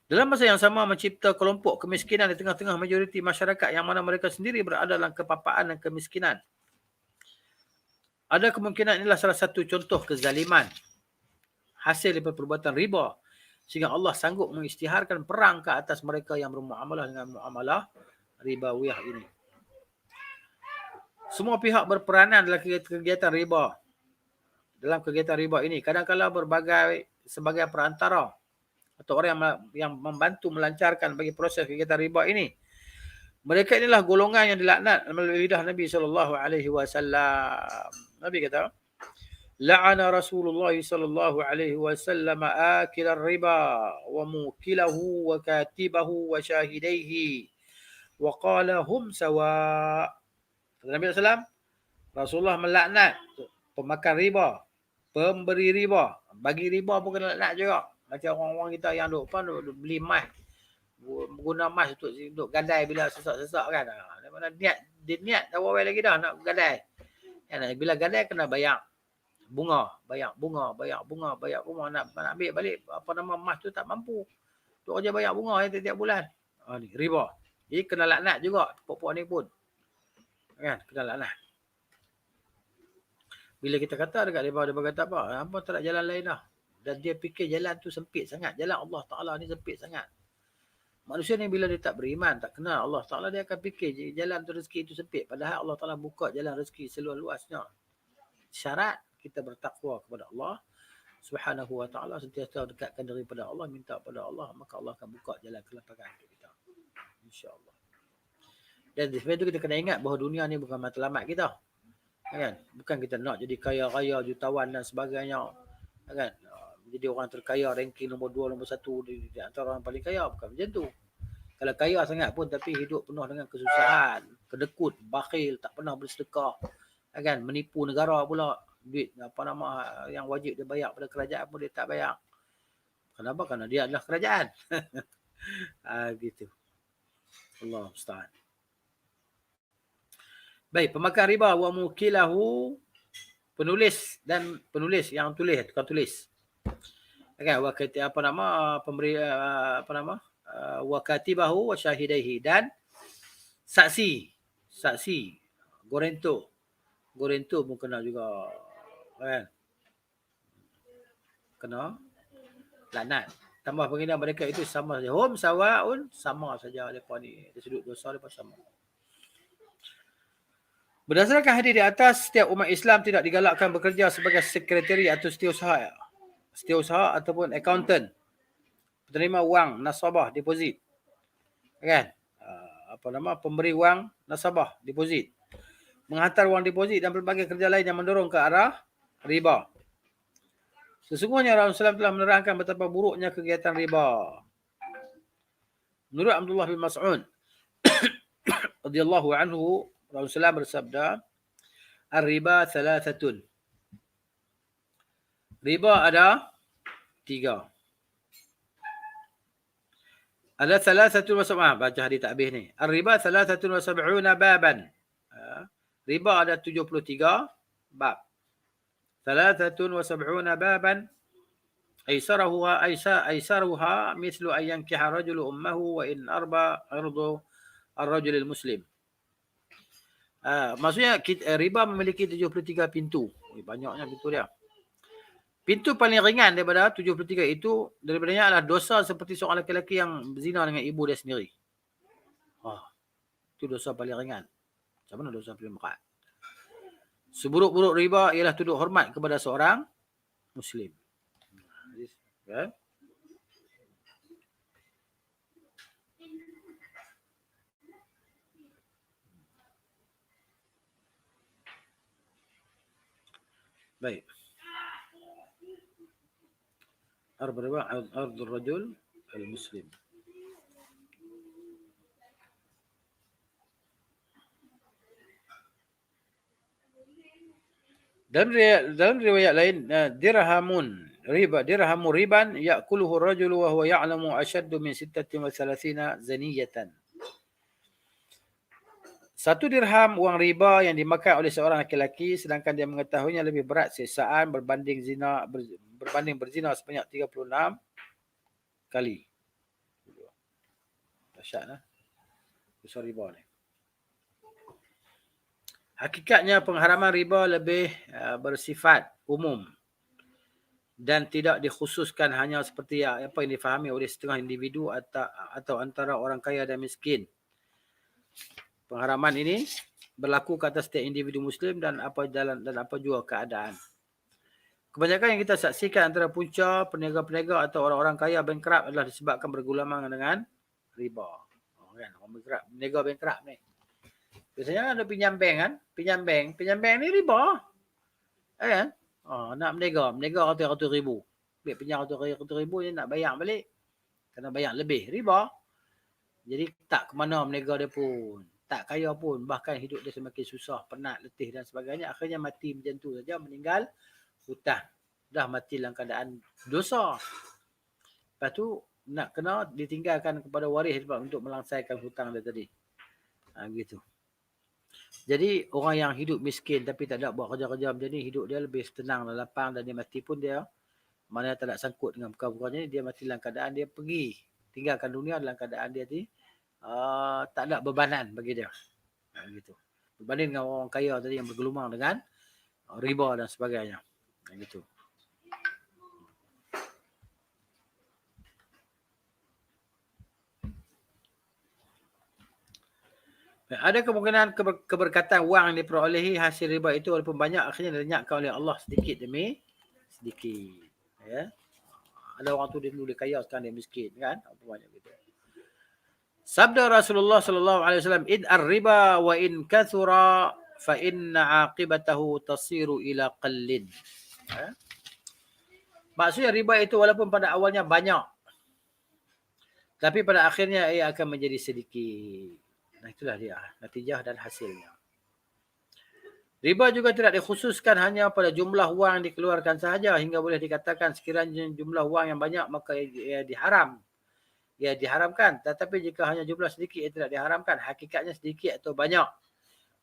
Dalam masa yang sama mencipta kelompok kemiskinan di tengah-tengah majoriti masyarakat yang mana mereka sendiri berada dalam kepapaan dan kemiskinan. Ada kemungkinan inilah salah satu contoh kezaliman hasil daripada perbuatan riba sehingga Allah sanggup mengisytiharkan perang ke atas mereka yang bermuamalah dengan muamalah ribawiyah ini. Semua pihak berperanan dalam kegiatan riba. Dalam kegiatan riba ini, kadang-kadang sebagai perantara atau orang yang membantu melancarkan bagi proses kegiatan riba ini. Mereka inilah golongan yang dilaknat melalui lidah Nabi SAW. Nabi kata, la'ana Rasulullah SAW akil riba wa mukilahu wa katibahu wa syahidaihi wa qala hum sawa. Nabi SAW, Rasulullah melaknat pemakan riba, pemberi riba, bagi riba pun kena laknat juga. Macam orang-orang kita yang duk beli emas, guna emas untuk gadai bila sesak-sesak kan. Dia niat awal lagi dah nak gadai. Bila gadai kena bayar bunga, bayar bunga. Nak ambil balik emas tu tak mampu. Tu kerja bayar bunga tiap-tiap bulan. Ni riba. Jadi kena laknat juga pokok ni pun. Kan? Kena laknat. Bila kita kata dekat dia kata apa? Apa tak ada jalan lain dah. Dan dia fikir jalan tu sempit sangat. Jalan Allah Ta'ala ni sempit sangat. Manusia ni bila dia tak beriman, tak kenal Allah Ta'ala, dia akan fikir jalan tu rezeki itu sempit. Padahal Allah Ta'ala buka jalan rezeki seluas-luasnya. Syarat kita bertakwa kepada Allah Subhanahu wa Ta'ala, sentiasa dekatkan daripada Allah, minta pada Allah, maka Allah akan buka jalan kelapangan untuk kita. InsyaAllah. Dan sebab itu kita kena ingat bahawa dunia ni bukan matlamat kita. Kan? Bukan kita nak jadi kaya raya, jutawan dan sebagainya. Kan? Jadi orang terkaya, ranking nombor 2, nombor 1 di antara orang paling kaya. Bukan macam tu. Kalau kaya sangat pun tapi hidup penuh dengan kesusahan, kedekut, bakhil, tak pernah bersedekah. Kan? Menipu negara pula. Duit yang wajib dia bayar pada kerajaan pun dia tak bayar. Kenapa? Kerana dia adalah kerajaan. Gitu. Allah musta'an. Baik, pemakan riba wa mukilahu, penulis yang tulis, tukang tulis. Kan, pemberi wa katibahu wa syahidaihi, dan saksi gorento pun kena juga, kan, kena laknat. Tambah penghinaan mereka itu sama saja, hum sawaun, sama saja depa ni, dari sudut dosa depa sama. Berdasarkan hadis di atas, setiap umat Islam tidak digalakkan bekerja sebagai sekretari atau setiausaha ataupun accountant, penerima wang nasabah deposit, kan, pemberi wang nasabah deposit, menghantar wang deposit dan berbagai kerja lain yang mendorong ke arah riba. Sesungguhnya Rasulullah SAW telah menerangkan betapa buruknya kegiatan riba. Menurut Abdullah bin Mas'ud radhiyallahu anhu, Rasulullah bersabda, "Ar-riba thalathatun." Riba ada 3. Ada thalathatun wa baca hadis tak habis ni. Ar-riba thalathatun wa sab'una baban. Riba ada 73 bab. Thalathatun wa sab'una baban. Aisaruha mithlu an yankiha rajulu ummahu wa in arba ardu ar-rajul al-muslim. Maksudnya riba memiliki 73 pintu. Banyaknya pintu dia. Pintu paling ringan daripada 73 itu, daripadanya adalah dosa seperti seorang lelaki yang berzina dengan ibu dia sendiri. Itu dosa paling ringan. Macam mana dosa paling berat? Seburuk-buruk riba ialah tuduh hormat kepada seorang Muslim. Ya? Baik. Ardul rajul al-muslim. Dalam riwayat lain, dirhamun riban ya'kuluhu ar-rajulu wa huwa ya'lamu ashaddu min 36 zaniyatan. 1 dirham wang riba yang dimakan oleh seorang lelaki sedangkan dia mengetahuinya lebih berat siksaan berbanding berzina sebanyak 36 kali. Dahsyatlah dosa riba ni. Hakikatnya pengharaman riba lebih bersifat umum dan tidak dikhususkan hanya seperti apa yang difahami oleh setengah individu atau antara orang kaya dan miskin. Pengharaman ini berlaku ke atas setiap individu Muslim dan apa jua keadaan. Kebanyakan yang kita saksikan antara punca peniaga-peniaga atau orang-orang kaya bankrupt adalah disebabkan bergulaman dengan riba. Kan? Orang bankrupt, peniaga bankrupt ni. Biasanya ada pinjam bank kan? Pinjam bank ni riba. Kan? Nak meniaga ratus ribu. Ambil pinjam ratus ribu ni nak bayar balik. Kena bayar lebih, riba. Jadi tak ke mana meniaga dia pun. Tak kaya pun, bahkan hidup dia semakin susah, penat, letih dan sebagainya. Akhirnya mati macam tu saja, meninggal hutang. Dah mati dalam keadaan dosa. Lepas tu nak kena ditinggalkan kepada waris untuk melangsaikan hutang dia tadi. Gitu. Jadi orang yang hidup miskin tapi tak ada buat kerja-kerja macam ni, hidup dia lebih tenang dan lapang, dan dia mati pun dia mana tak nak sangkut dengan perkara-perkara ni, dia mati dalam keadaan dia pergi tinggalkan dunia dalam keadaan dia tak ada bebanan bagi dia. Gitu. Berbanding dengan orang kaya tadi yang bergelumang dengan riba dan sebagainya. Gitu. Ada kemungkinan keberkatan wang yang diperolehi hasil riba itu walaupun banyak akhirnya dilenyapkan oleh Allah sedikit demi sedikit. Ya. Ada orang tu dia dulu dia kaya sekarang dia miskin kan? Apa banyak gitu. Sabda Rasulullah sallallahu alaihi wasallam, "Id ar-riba wa in kathura fa inna 'aqibatahu tasiru ila qallin." Ya. Maksudnya riba itu walaupun pada awalnya banyak, tapi pada akhirnya ia akan menjadi sedikit. Nah itulah dia natijah dan hasilnya. Riba juga tidak dikhususkan hanya pada jumlah wang yang dikeluarkan sahaja hingga boleh dikatakan sekiranya jumlah wang yang banyak maka ia diharam. Ia diharamkan. Tetapi jika hanya jumlah sedikit ia tidak diharamkan. Hakikatnya sedikit atau banyak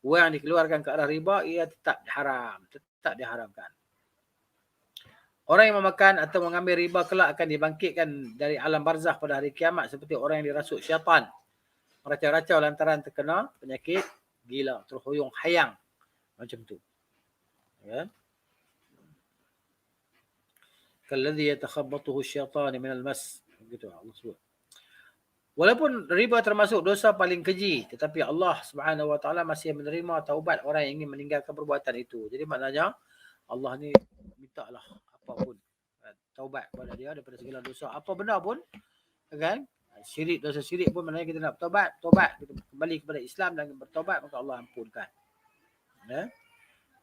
wang yang dikeluarkan ke arah riba ia tetap haram. Tetap diharamkan. Orang yang memakan atau mengambil riba kelak akan dibangkitkan dari alam barzakh pada hari kiamat seperti orang yang dirasuk syaitan. Meracau-racau lantaran terkena penyakit gila, terhuyung hayang. Macam tu. Ya. Kalladhi yatakhabbathu syaitan min al-mas. Begitu Allah sebut. Walaupun riba termasuk dosa paling keji, tetapi Allah Subhanahu wa taala masih menerima taubat orang yang ingin meninggalkan perbuatan itu. Jadi maknanya Allah ni mintalah apapun taubat kepada dia daripada segala dosa apa benda pun, kan? Syirik, dosa syirik pun maknanya kita nak bertaubat, kita kembali kepada Islam dan bertaubat maka Allah ampunkan. Ya?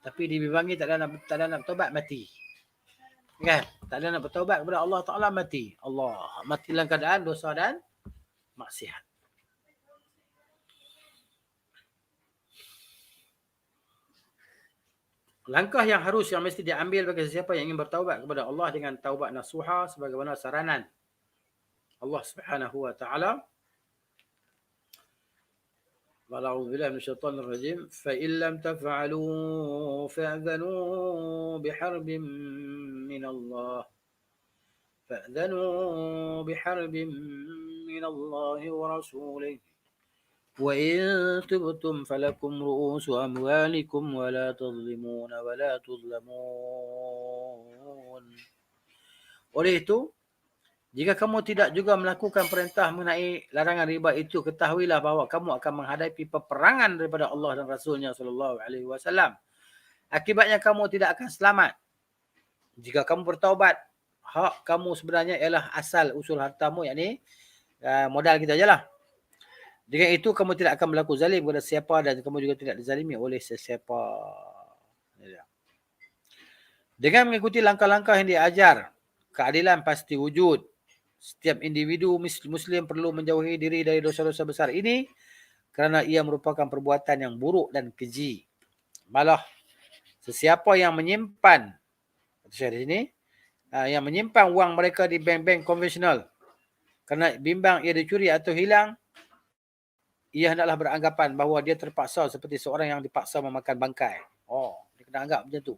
Tapi dibimbang tak ada nak bertaubat mati. Kan? Tak ada nak bertaubat kepada Allah Taala mati. Allah mati dalam keadaan dosa dan maksiat. Langkah yang mesti diambil bagi sesiapa yang ingin bertaubat kepada Allah dengan taubat nasuha sebagaimana saranan Allah Subhanahu wa taala. A'udzu billahi minasyaitonir rajim. Fa in lam taf'alu fa'dhanu biharbin min Allah. فأذنوا بحرب من الله ورسوله وإن تبتم فلكم رؤوس أموالكم ولا تظلمون ولا تظلمون. Oleh itu, jika kamu tidak juga melakukan perintah mengenai larangan riba itu, ketahuilah bahawa kamu akan menghadapi peperangan daripada Allah dan Rasulnya sallallahu alaihi wasallam. Akibatnya kamu tidak akan selamat. Jika kamu bertaubat, hak kamu sebenarnya ialah asal usul hartamu, yakni modal kita je lah. Dengan itu kamu tidak akan berlaku zalim kepada siapa dan kamu juga tidak dizalimi oleh sesiapa. Dengan mengikuti langkah-langkah yang diajar, keadilan pasti wujud. Setiap individu Muslim perlu menjauhi diri dari dosa-dosa besar ini kerana ia merupakan perbuatan yang buruk dan keji. Malah, sesiapa yang menyimpan, saya di sini, yang menyimpan wang mereka di bank-bank konvensional kerana bimbang ia dicuri atau hilang, ia hendaklah beranggapan bahawa dia terpaksa seperti seorang yang dipaksa memakan bangkai. Dia kena anggap macam tu.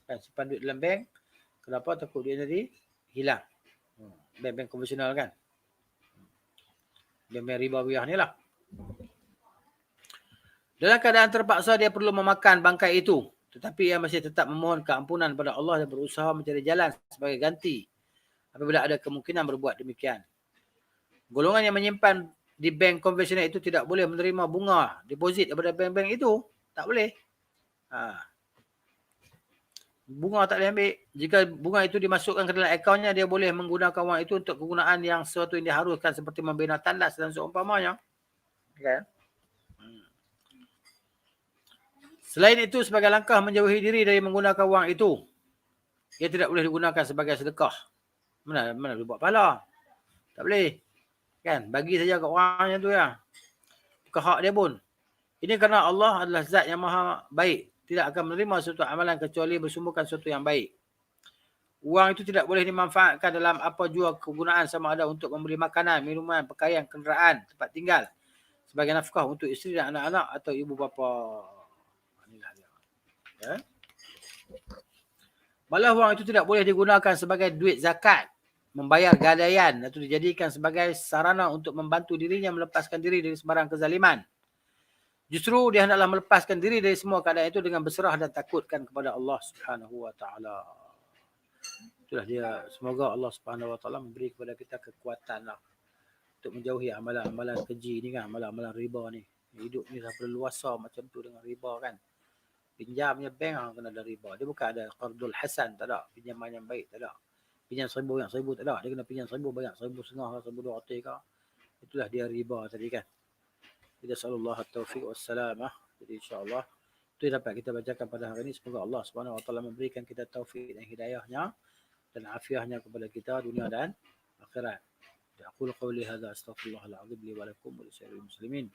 Kan, simpan duit dalam bank, kenapa? Takut dia jadi hilang. Bank-bank konvensional kan. Bank-bank ribawiyah ni lah. Dalam keadaan terpaksa dia perlu memakan bangkai itu. Tetapi ia masih tetap memohon keampunan kepada Allah dan berusaha mencari jalan sebagai ganti apabila ada kemungkinan berbuat demikian. Golongan yang menyimpan di bank konvensional itu tidak boleh menerima bunga deposit daripada bank-bank itu. Tak boleh. Bunga tak boleh ambil. Jika bunga itu dimasukkan ke dalam akaunnya, dia boleh menggunakan wang itu untuk kegunaan yang sesuatu yang diharuskan seperti membina tandas dan seumpamanya. Okay. Selain itu, sebagai langkah menjauhi diri dari menggunakan wang itu, ia tidak boleh digunakan sebagai sedekah. Mana boleh buat pahala? Tak boleh. Kan? Bagi saja kat orang yang tu ya. Bukan hak dia pun. Ini kerana Allah adalah zat yang maha baik. Tidak akan menerima suatu amalan kecuali bersumberkan sesuatu yang baik. Wang itu tidak boleh dimanfaatkan dalam apa jua kegunaan sama ada untuk membeli makanan, minuman, pakaian, kenderaan, tempat tinggal. sebagai nafkah untuk isteri dan anak-anak atau ibu bapa. Inilah dia. Ya. Malah wang itu tidak boleh digunakan sebagai duit zakat, membayar gadaian atau dijadikan sebagai sarana untuk membantu dirinya melepaskan diri dari sebarang kezaliman. Justru dia hendaklah melepaskan diri dari semua keadaan itu dengan berserah dan takutkan kepada Allah Subhanahu wa taala. Itulah dia. Semoga Allah Subhanahu wa taala memberi kepada kita kekuatan lah untuk menjauhi amalan-amalan keji ni kan, amalan-amalan riba ni. Hidup ni dah berluasa macam tu dengan riba kan. Pinjamnya bank kena ada riba. Dia bukan ada qardul hasan, tak ada. Pinjaman yang baik, tak ada. Pinjam 1,000 yang 1,000 tak ada. Dia kena pinjam 1,000 banyak 1,500 ke 1,200 ke. Itulah dia riba tadi kan. Kita sallallahu at-taufiq wassalamah. Jadi insya-Allah itu yang dapat kita bacakan pada hari ini. Semoga Allah Subhanahu wa taala memberikan kita taufik dan hidayahnya dan afiahnya kepada kita dunia dan akhirat. أقول قولي هذا أستغفر الله العظيم لي ولكم ولسائر المسلمين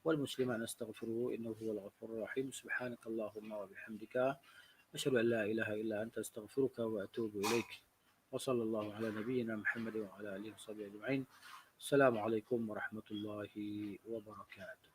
والمسلمات نستغفره إنه هو الغفور الرحيم. سبحانك اللهم وبحمدك أشهد أن لا إله إلا أنت أستغفرك وأتوب إليك. وصلى الله على نبينا محمد وعلى آله وصحبه أجمعين. السلام عليكم ورحمة الله وبركاته.